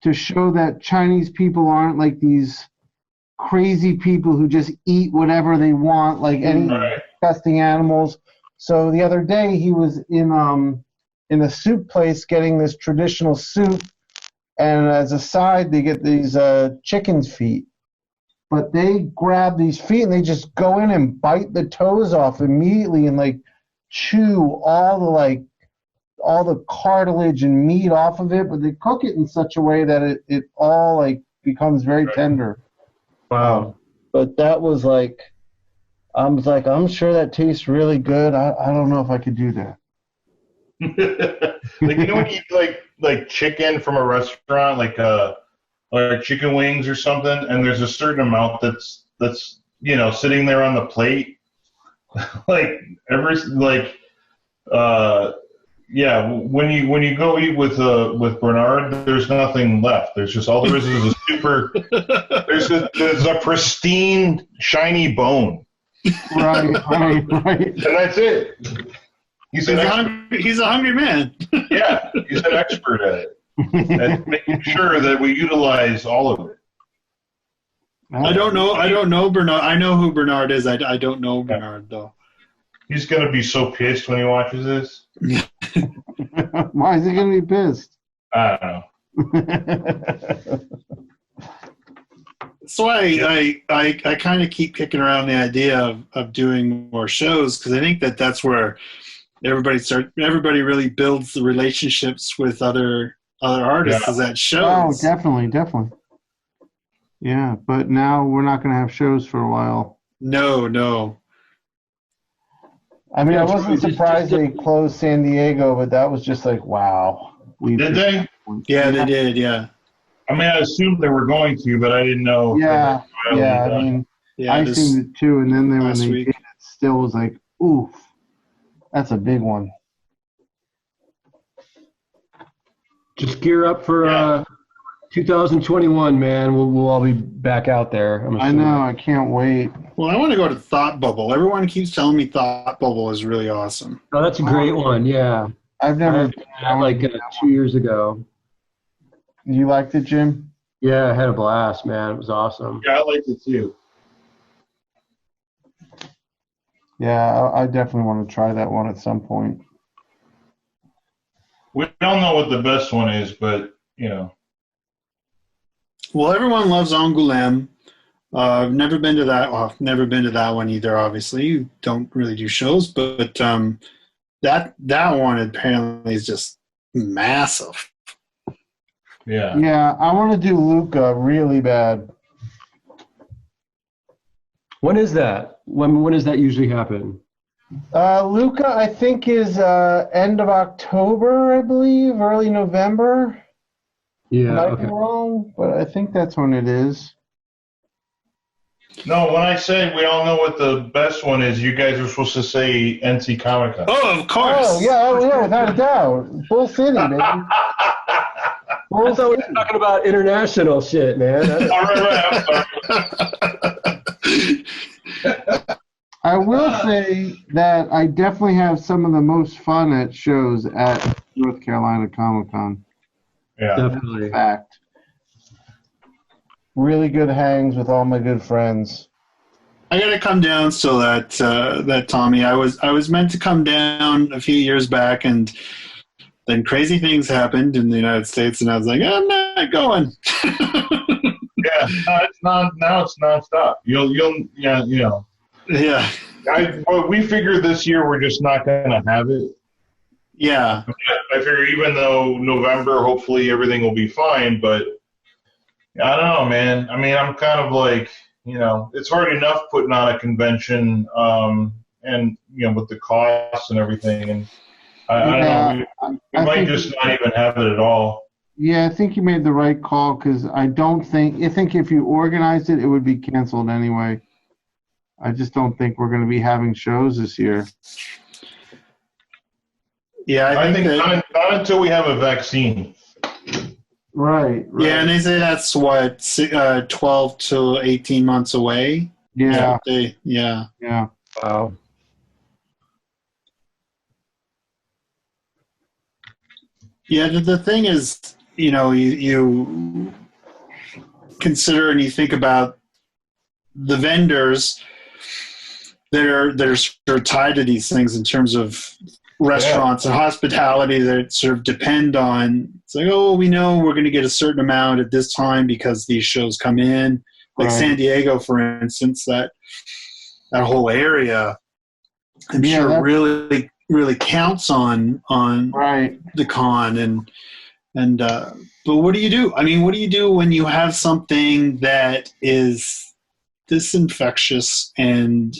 to show that Chinese people aren't like these crazy people who just eat whatever they want, like any disgusting animals. So the other day he was in a soup place getting this traditional soup. And as a side, they get these chicken's feet. But they grab these feet and they just go in and bite the toes off immediately and like chew all the cartilage and meat off of it. But they cook it in such a way that it all like becomes very tender. Wow. But that was like, I'm sure that tastes really good. I don't know if I could do that. Like, when you eat like chicken from a restaurant, like chicken wings or something, and there's a certain amount that's sitting there on the plate, when you go eat with Bernard, there's nothing left. There's just all there is a super there's a pristine shiny bone. Right. And that's it. He's a hungry man. Yeah, he's an expert at it. And making sure that we utilize all of it. I don't know Bernard. I know who Bernard is. I don't know Bernard though. He's gonna be so pissed when he watches this. Why is he gonna be pissed? I don't know. So I kind of keep kicking around the idea of doing more shows, because I think that's where everybody really builds the relationships with other artists is at shows. Oh, definitely. Yeah, but now we're not going to have shows for a while. No. I mean, I wasn't surprised they closed San Diego, but that was just like, wow. Did they? Yeah, they did, yeah. I mean, I assumed they were going to, but I didn't know. Yeah, I mean, I assumed it too, and then when they did, it still was like, oof. That's a big one. Just gear up for 2021, man. We'll all be back out there. I know. I can't wait. Well, I want to go to Thought Bubble. Everyone keeps telling me Thought Bubble is really awesome. Oh, that's a great one. Yeah. I've never. Like 2 years ago. You liked it, Jim? Yeah, I had a blast, man. It was awesome. Yeah, I liked it too. Yeah, I definitely want to try that one at some point. We don't know what the best one is, but Well, everyone loves Angoulême. I've never been to that. Well, I've never been to that one either. Obviously, you don't really do shows, but that one apparently is just massive. yeah. Yeah, I want to do Luca really bad. When is that? When does that usually happen? Luca, I think, is end of October, I believe, early November. Yeah. Might Okay. be wrong, but I think that's when it is. No, when I say we all know what the best one is, you guys are supposed to say NC Comic Con. Oh, of course. Oh, yeah, without a doubt. Bull City, baby. I Bull thought we City. were talking about international shit, man. All right, I'm sorry. I will say that I definitely have some of the most fun at shows at North Carolina Comic Con. Yeah. Definitely. Fact. Really good hangs with all my good friends. I gotta come down still. That Tommy. I was meant to come down a few years back, and then crazy things happened in the United States, and I was like, I'm not going. Yeah. No, it's not. Now it's nonstop. You'll. Yeah. Yeah. Well, we figured this year we're just not going to have it. Yeah. I figure even though November, hopefully everything will be fine, but I don't know, man. I mean, I'm kind of like, it's hard enough putting on a convention, and with the costs and everything, and I don't know. We might just not even have it at all. Yeah, I think you made the right call because I think if you organized it, it would be canceled anyway. I just don't think we're going to be having shows this year. Yeah, I think not until we have a vaccine. Right. Yeah, and they say that's what 12 to 18 months away. Yeah. Yeah. Wow. Yeah, the thing is, you consider and you think about the vendors that are sort of tied to these things in terms of restaurants and hospitality that sort of depend on. It's like, oh, we know we're going to get a certain amount at this time because these shows come in. Like Right. San Diego, for instance, that whole area, I'm sure really really counts on Right. the con and but what do you do? I mean, what do you do when you have something that is this infectious and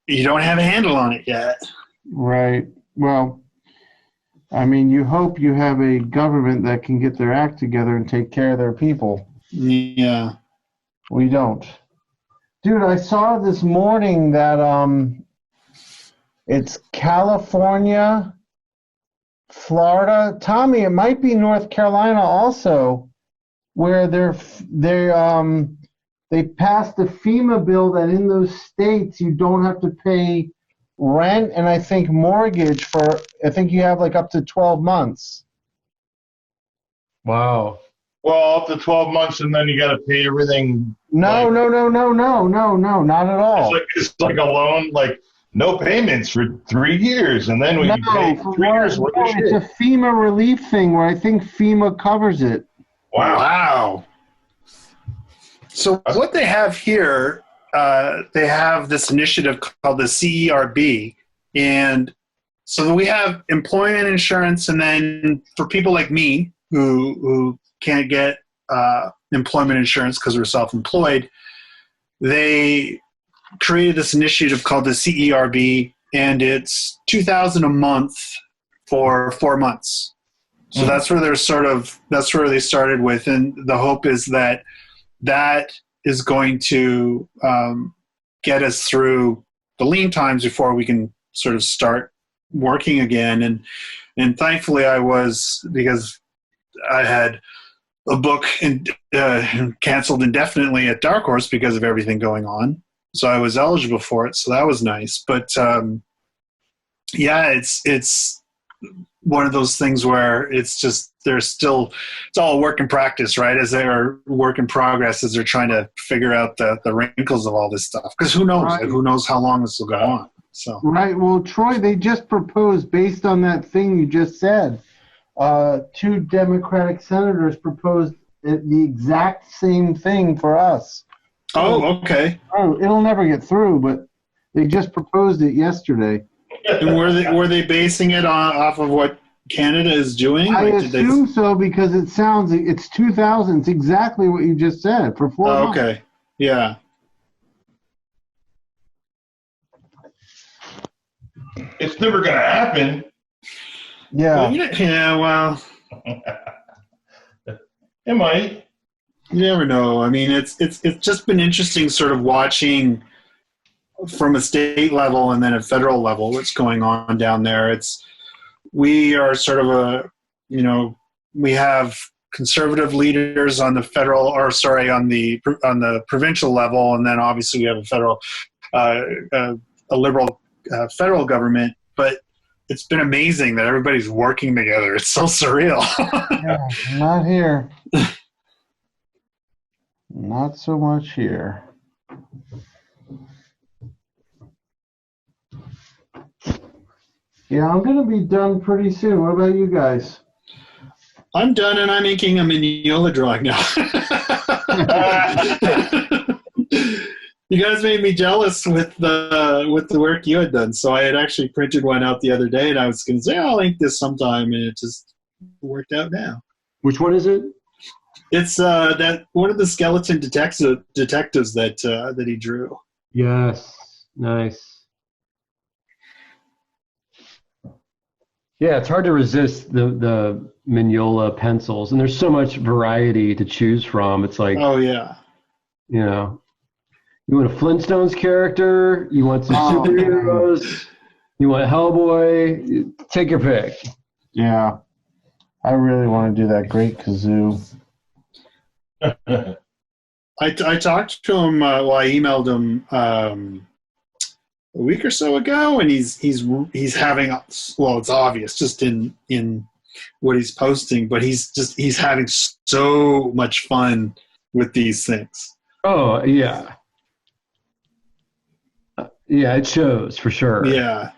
you don't have a handle on it yet? Right. Well, I mean, you hope you have a government that can get their act together and take care of their people. Yeah. We don't. Dude, I saw this morning that it's California, Florida, Tommy, it might be North Carolina also, where they passed a FEMA bill that in those states you don't have to pay rent and I think mortgage for, I think you have like up to 12 months. Wow. Well, up to 12 months, and then you got to pay everything. No, not at all. It's like a loan, like no payments for 3 years, and then we pay 3 years worth of shit. It's a FEMA relief thing where I think FEMA covers it. Wow. So what they have here, they have this initiative called the CERB, and so we have employment insurance, and then for people like me who can't get employment insurance because we're self-employed, they created this initiative called the CERB, and it's $2,000 a month for 4 months. So that's where they started with, and the hope is that is going to get us through the lean times before we can sort of start working again. And thankfully because I had a book canceled indefinitely at Dark Horse because of everything going on. So I was eligible for it. So that was nice. But yeah, it's one of those things where it's just it's all a work in practice, right? As they're work in progress, as they're trying to figure out the wrinkles of all this stuff. Because who knows? Right. Like, who knows how long this will go on? So Right. Well, Troy, they just proposed, based on that thing you just said, 2 Democratic senators proposed the exact same thing for us. Oh, okay. Oh, it'll never get through, but they just proposed it yesterday. And were they basing it off of what Canada is doing? I Like, assume so, because it's 2,000. It's exactly what you just said for 4 months. Okay. Yeah. It's never going to happen. Yeah. Well, It might. you never know. I mean, it's just been interesting sort of watching from a state level and then a federal level what's going on down there. We are sort of we have conservative leaders on the on the provincial level, and then obviously we have a liberal federal government. But it's been amazing that everybody's working together. It's so surreal. Yeah, not here. Not so much here. Yeah, I'm going to be done pretty soon. What about you guys? I'm done, and I'm inking a Mignola drawing now. You guys made me jealous with the work you had done. So I had actually printed one out the other day, and I was going to say, I'll ink this sometime, and it just worked out now. Which one is it? It's that one of the skeleton detectives that he drew. Yes. Nice. Yeah, it's hard to resist the Mignola pencils, and there's so much variety to choose from. It's like, Oh yeah. you know, you want a Flintstones character, you want some superheroes, you want Hellboy, take your pick. Yeah. I really want to do that great kazoo. I talked to him. I emailed him a week or so ago, and he's having, well, it's obvious just in what he's posting, but he's having so much fun with these things. Oh yeah, yeah, it shows for sure. Yeah.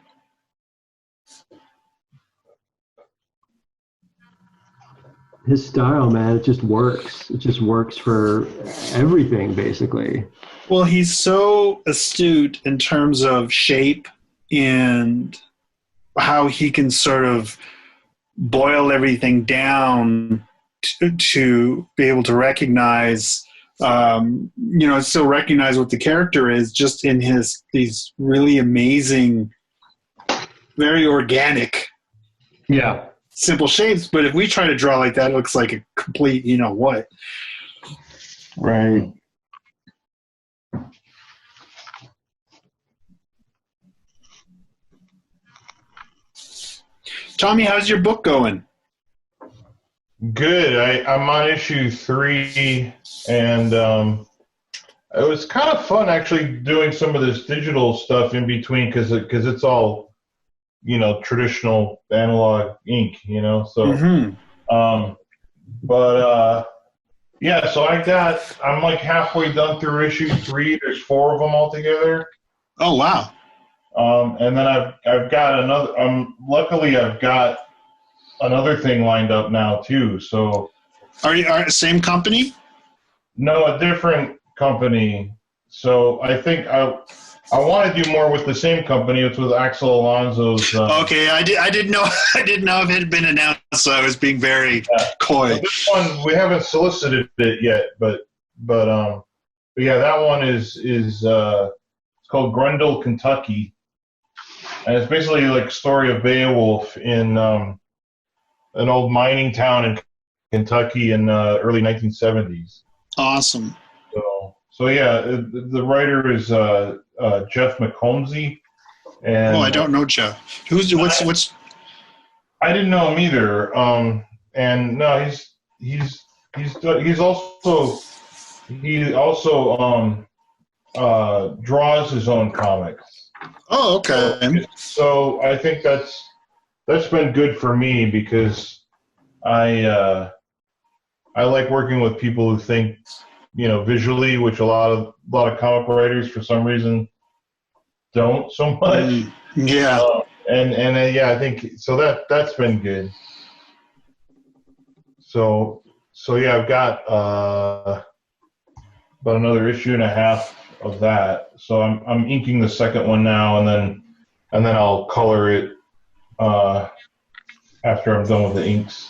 His style, man, it just works. It just works for everything, basically. Well, he's so astute in terms of shape and how he can sort of boil everything down to be able to recognize, still recognize what the character is, just in these really amazing, very organic, simple shapes. But if we try to draw like that, it looks like a complete, what? Right. Tommy, how's your book going? Good. I'm on issue 3, and it was kind of fun actually doing some of this digital stuff in between because it's all, traditional analog ink, so. Yeah, so I'm like halfway done through issue 3. There's 4 of them altogether. Oh wow. And then I've got another. Luckily, I've got another thing lined up now too. So, are same company? No, a different company. So I think I want to do more with the same company. It's with Axel Alonso's. Okay, I didn't know. I didn't know if it had been announced, so I was being very coy. So this one we haven't solicited it yet, but yeah, that one is it's called Grundle, Kentucky. And it's basically like a story of Beowulf in an old mining town in Kentucky in early 1970s. Awesome. So yeah, the writer is Jeff McComsey. And I don't know Jeff. What's? I didn't know him either. And no, he also draws his own comics. Oh, okay. So I think that's that's been good for me because I like working with people who think, visually, which a lot of comic writers for some reason don't so much. Yeah. Yeah, I think so. That's been good. So yeah, I've got about another issue and a half of that. So I'm inking the second one now, and then I'll color it after I'm done with the inks.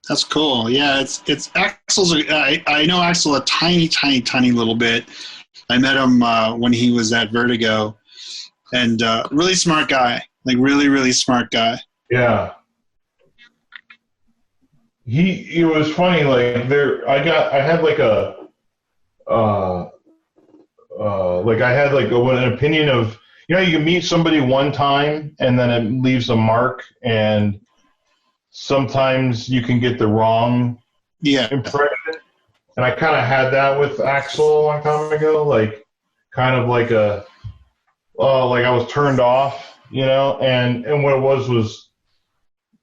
That's cool. Yeah, it's Axel's. I know Axel a tiny little bit. I met him when he was at Vertigo, and really smart guy. Like really smart guy. Yeah. It was funny. Like I had like an opinion of, you can meet somebody one time and then it leaves a mark, and sometimes you can get the wrong impression. And I kind of had that with Axel a long time ago, like kind of like like I was turned off, and what it was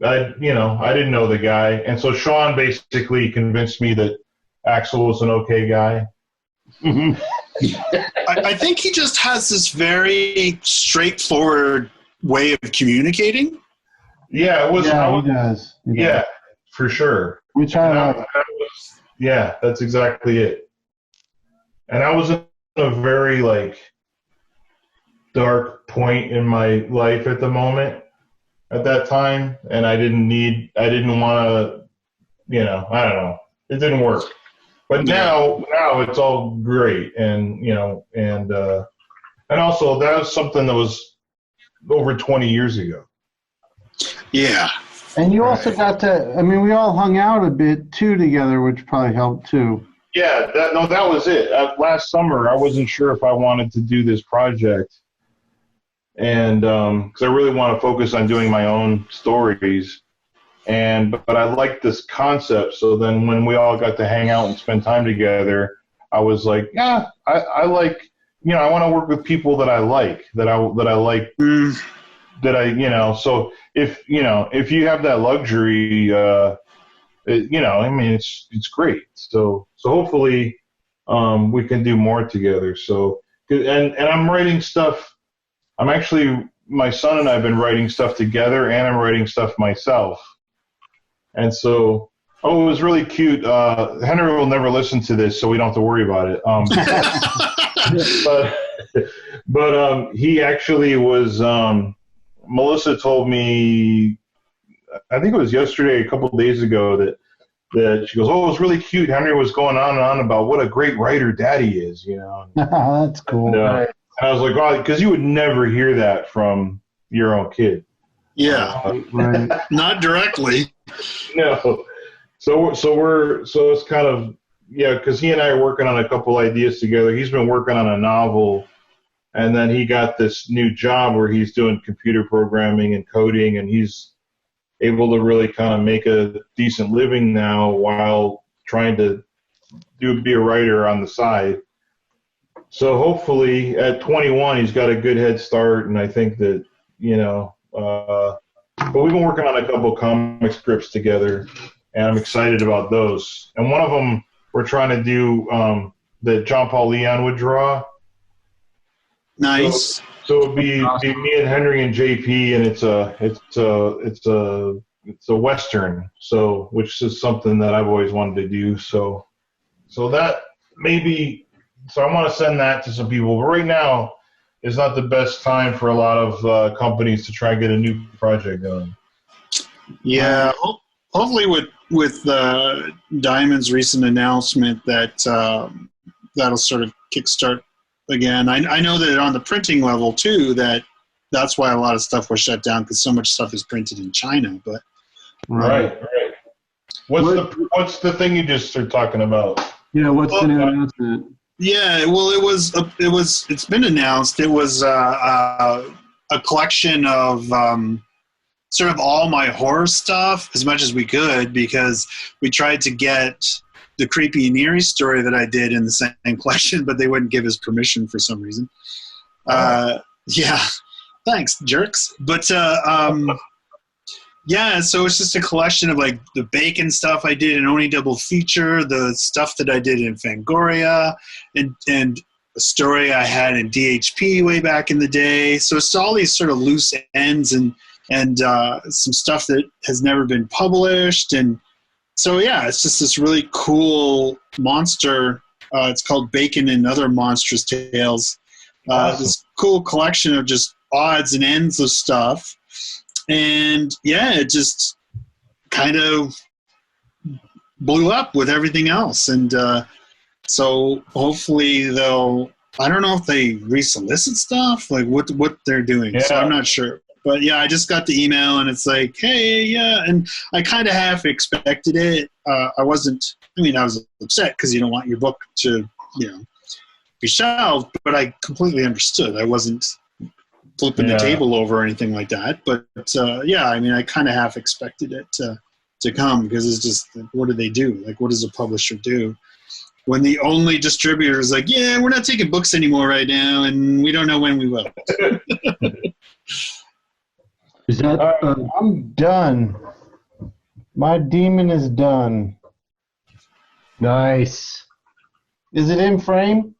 I didn't know the guy. And so Sean basically convinced me that Axel was an okay guy. I think he just has this very straightforward way of communicating. Yeah, it was. Yeah, he does. Yeah, for sure. Which I like. Yeah, that's exactly it. And I was in a very dark point in my life at the moment, at that time, and I didn't want to, I don't know, it didn't work. But now it's all great, and and also that was something that was over 20 years ago. Yeah. And you also got to, we all hung out a bit too together, which probably helped too. Yeah, that was it. Last summer, I wasn't sure if I wanted to do this project, and because I really want to focus on doing my own stories, but I liked this concept. So then, when we all got to hang out and spend time together, I was like, yeah, I like, I want to work with people that I like, that I like. So if you have that luxury, it's great. So hopefully, we can do more together. So, and I'm writing stuff. My son and I have been writing stuff together, and I'm writing stuff myself. And so, it was really cute. Henry will never listen to this, so we don't have to worry about it. But he actually was. Melissa told me, I think it was yesterday, a couple of days ago, that she goes, "Oh, it was really cute. Henry was going on and on about what a great writer Daddy is, That's cool. And I was like, "Oh," because you would never hear that from your own kid. Yeah, right. Not directly. No. So it's kind of, because he and I are working on a couple ideas together. He's been working on a novel. And then he got this new job where he's doing computer programming and coding, and he's able to really kind of make a decent living now while trying to be a writer on the side. So hopefully at 21, he's got a good head start, and I think that, but we've been working on a couple of comic scripts together, and I'm excited about those. And one of them we're trying to do that John Paul Leon would draw. Nice. So it'd be me and Henry and JP, and it's a Western. So, which is something that I've always wanted to do. So that maybe. So I want to send that to some people. But right now is not the best time for a lot of companies to try and get a new project going. Yeah. Hopefully, with Diamond's recent announcement that that'll sort of kickstart. Again, I know that on the printing level too, that's why a lot of stuff was shut down, because so much stuff is printed in China. But right. What's the thing you just started talking about? Yeah, what's the new announcement? Yeah, well, it's been announced. It was a collection of sort of all my horror stuff, as much as we could, because we tried to get the creepy and eerie story that I did in the same collection, but they wouldn't give us permission for some reason. Yeah. Thanks, jerks. But yeah, so it's just a collection of like the bacon stuff I did in Oni Double Feature, the stuff that I did in Fangoria, and a story I had in DHP way back in the day. So it's all these sort of loose ends and some stuff that has never been published. And so, yeah, it's just this really cool monster. It's called Bacon and Other Monstrous Tales. Awesome. This cool collection of just odds and ends of stuff. And, yeah, it just kind of blew up with everything else. And so hopefully they'll – I don't know if they resolicit stuff, like what they're doing. Yeah. So I'm not sure. But, yeah, I just got the email, and it's like, hey, yeah. And I kind of half expected it. I was upset because you don't want your book to, be shelved. But I completely understood. I wasn't flipping the table over or anything like that. But, yeah, I mean, I kind of half expected it to come because it's just, like, what do they do? Like, what does a publisher do? When the only distributor is like, yeah, we're not taking books anymore right now, and we don't know when we will. Is that I'm done. My demon is done. nice? Is it in frame?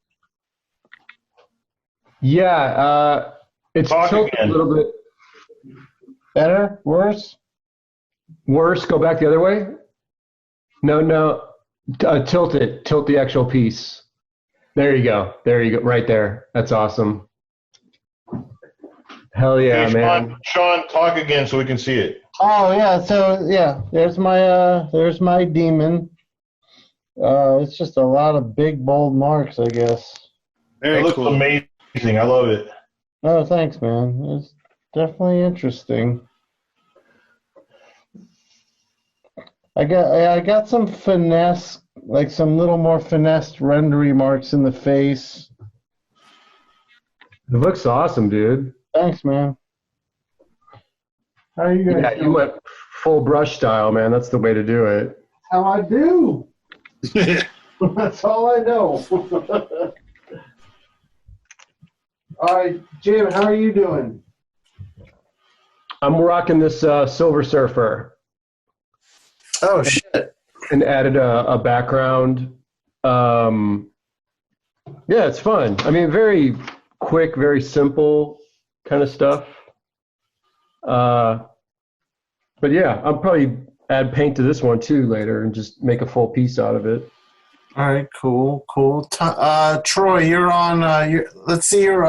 Yeah, it's Talk tilted again. a little bit Better? Worse? worse. Go back the other way. No. Tilt it. Tilt the actual piece. There you go. Right there. That's awesome. Hell yeah, Hey, man. Sean, talk again so we can see it. Oh yeah, so yeah, there's my demon. It's just a lot of big bold marks, I guess. Very It looks cool. amazing. I love it. Oh, thanks, man. It's definitely interesting. I got some finesse, like some little more finessed rendery marks in the face. It looks awesome, dude. Thanks, man. How are you guys Yeah, doing? you went full brush style, man. That's the way to do it. How I do. That's all I know. All right, Jim, how are you doing? I'm rocking this Silver Surfer Oh, shit. and added a background. Yeah, it's fun. I mean, very quick, very simple kind of stuff. But yeah, I'll probably add paint to this one too later and just make a full piece out of it. All right, cool. Troy, you're on. Let's see your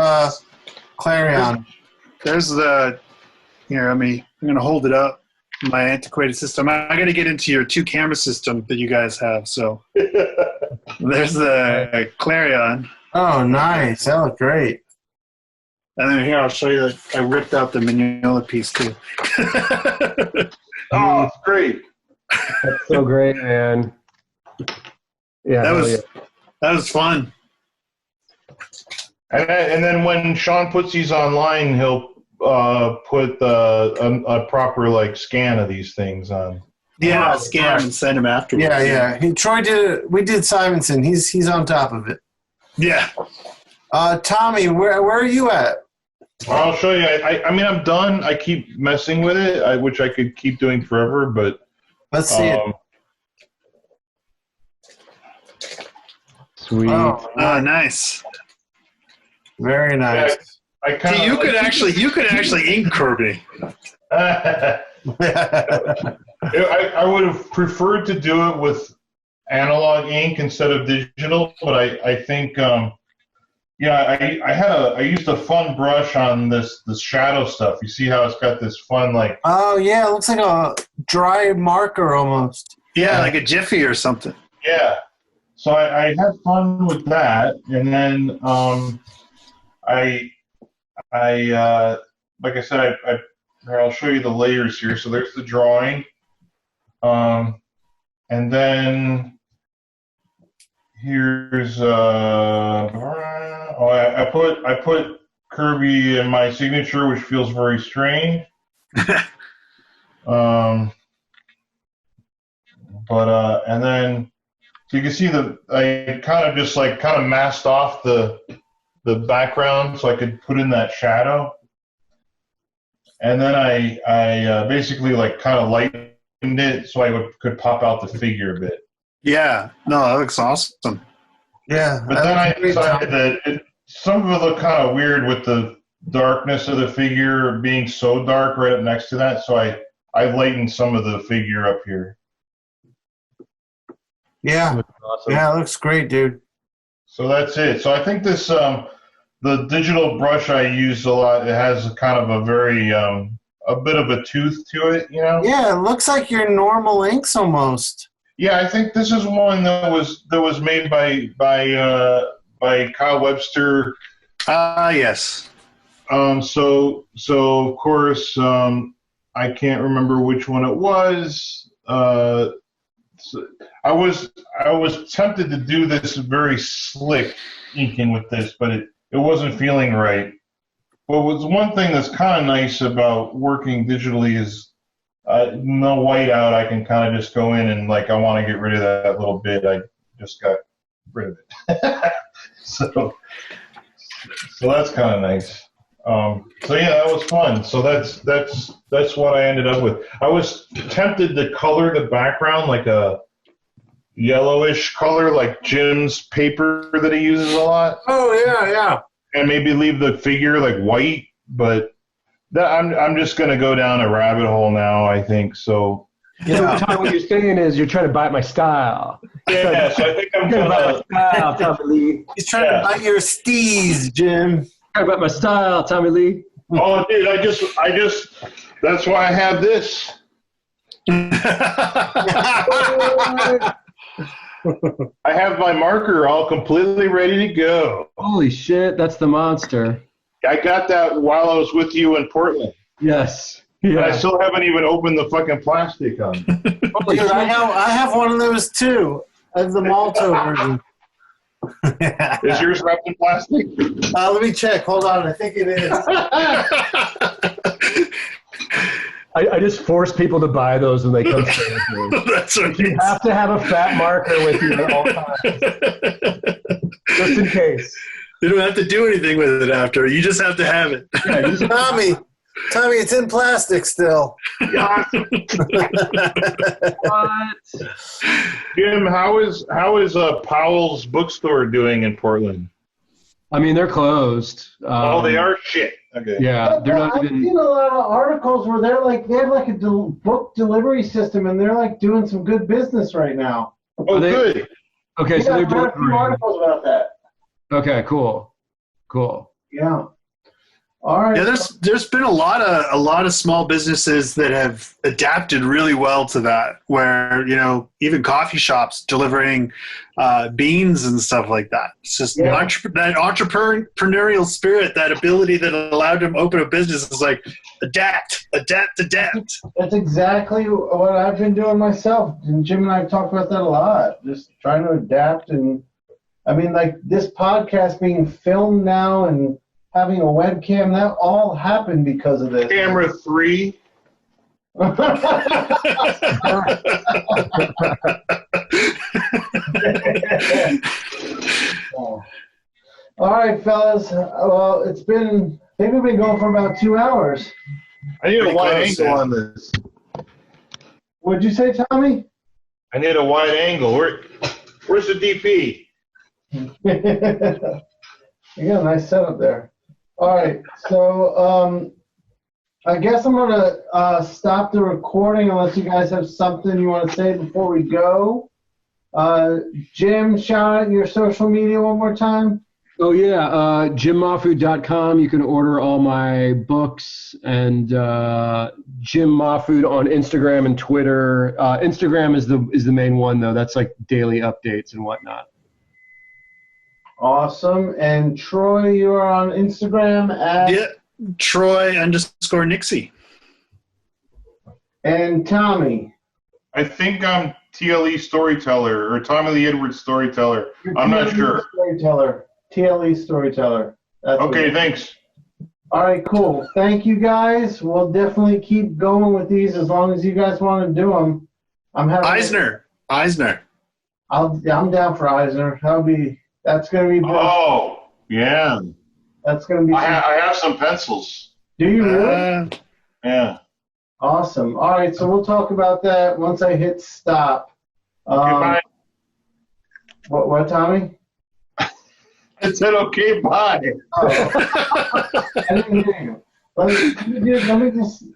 Clarion. There's the here. I'm gonna hold it up. My antiquated system. I got to get into your 2-camera system that you guys have. So there's the Clarion, Oh, nice. That looked great. and then here I'll show you that I ripped out the Manila piece too. Oh, it's great. That's so great, man. Yeah, That was fun. And then when Sean puts these online, he'll put a proper scan of these things on. Yeah, I'll scan them and send them afterwards. Yeah. Troy did it. We did Simonson. He's on top of it. Yeah. Tommy, where are you at? I'll show you. I mean, I'm done. I keep messing with it, which I could keep doing forever, but Let's see it. sweet. Oh, Nice. very nice. I kind See, of you could actually ink Kirby. I would have preferred to do it with analog ink instead of digital, but I think I used a fun brush on this shadow stuff. You see how it's got this fun Oh yeah, it looks like a dry marker almost. Yeah, like a Jiffy or something. yeah. So I had fun with that, and then like I said, I'll show you the layers here. So there's the drawing, and then here's I put Kirby in my signature, which feels very strange. And then so you can see I kind of masked off the background so I could put in that shadow. and then I basically like kind of lightened it so I could pop out the figure a bit. Yeah, no, that looks awesome. Yeah. But then I decided that some of it looked kind of weird with the darkness of the figure being so dark right up next to that, so I lightened some of the figure up here. Yeah. Awesome. Yeah, it looks great, dude. So that's it. So I think this the digital brush I use a lot. It has kind of a very a bit of a tooth to it, you know. Yeah, it looks like your normal inks almost. Yeah, I think this is one that was made by Kyle Webster. Yes. So of course I can't remember which one it was. So I was tempted to do this very slick inking with this, but it wasn't feeling right. But was one thing that's kind of nice about working digitally is no whiteout. I can kind of just go in and like I want to get rid of that little bit. I just got rid of it. so that's kind of nice. So yeah, that was fun. So that's what I ended up with. I was tempted to color the background like a yellowish color, like Jim's paper that he uses a lot. Oh yeah. And maybe leave the figure like white, but I'm just gonna go down a rabbit hole now, I think. So Yeah. So what you're saying is you're trying to bite my style. yeah, so I think I'm You're trying to bite gonna. my style, Tommy Lee. He's trying to bite your steez, Jim. Trying to bite my style, Tommy Lee. Oh, dude, I just. That's why I have this. I have my marker all completely ready to go. Holy shit, that's the monster. I got that while I was with you in Portland. Yes. And I Yeah. still haven't even opened the fucking plastic on it. Holy Dude, shit. I have one of those too. I have the Malto version. Is yours wrapped in plastic? Let me check. Hold on. I think it is. I just force people to buy those when they come stay with me. That's what You have to have a fat marker with you at all times, just in case. You don't have to do anything with it after. You just have to have it. Yeah, you just Tommy, it's in plastic still. what? Jim, how is Powell's bookstore doing in Portland? I mean, they're closed. Oh, they are shit. Okay. Yeah, they're not I've even. seen a lot of articles where they have like a book delivery system, and they're like doing some good business right now. Oh, good. Okay, so Yeah, they're I've read a few delivering. articles about that. Okay, cool. Yeah. All right. Yeah, there's been a lot of small businesses that have adapted really well to that. Where even coffee shops delivering beans and stuff like that. It's just that entrepreneurial spirit, that ability that allowed them to open a business is like adapt. That's exactly what I've been doing myself. And Jim and I have talked about that a lot. Just trying to adapt. And I mean, like this podcast being filmed now and having a webcam, that all happened because of this. Camera 3. All right, fellas. Well, I think we've been going for about 2 hours. I need a wide close, angle yeah. on this. What'd you say, Tommy? I need a wide angle. Where's the DP? You got a nice setup there. All right, so I guess I'm going to stop the recording unless you guys have something you want to say before we go. Jim, shout out your social media one more time. Oh, yeah, jimmahfood.com. You can order all my books, and Jim Mahfood on Instagram and Twitter. Instagram is the main one, though. That's like daily updates and whatnot. Awesome. And Troy, you are on Instagram at... Yeah, Troy_Nixey. And Tommy. I think I'm TLE Storyteller or Tommy Lee Edwards Storyteller. I'm not sure. TLE Storyteller. That's Okay, what thanks. All right, cool. Thank you, guys. We'll definitely keep going with these as long as you guys want to do them. Eisner. I'm down for Eisner. That's going to be. Oh, yeah. That's going to be. I have some pencils. Do you really? Yeah. Awesome. All right, so we'll talk about that once I hit stop. Okay, bye. What, Tommy? I said, okay, bye. Oh. I didn't hear you.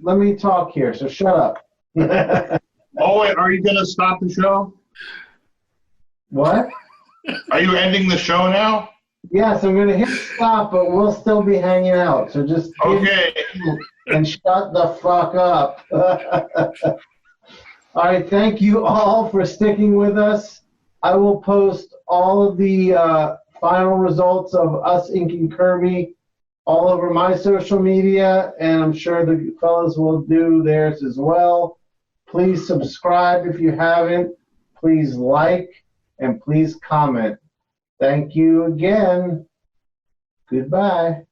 Let me talk here. So shut up. Oh, wait, are you going to stop the show? What? Are you ending the show now? Yes, I'm going to hit stop, but we'll still be hanging out. So just Okay. and shut the fuck up. All right, thank you all for sticking with us. I will post all of the final results of us inking Kirby all over my social media, and I'm sure the fellas will do theirs as well. Please subscribe if you haven't. Please like, and please comment. Thank you again. Goodbye.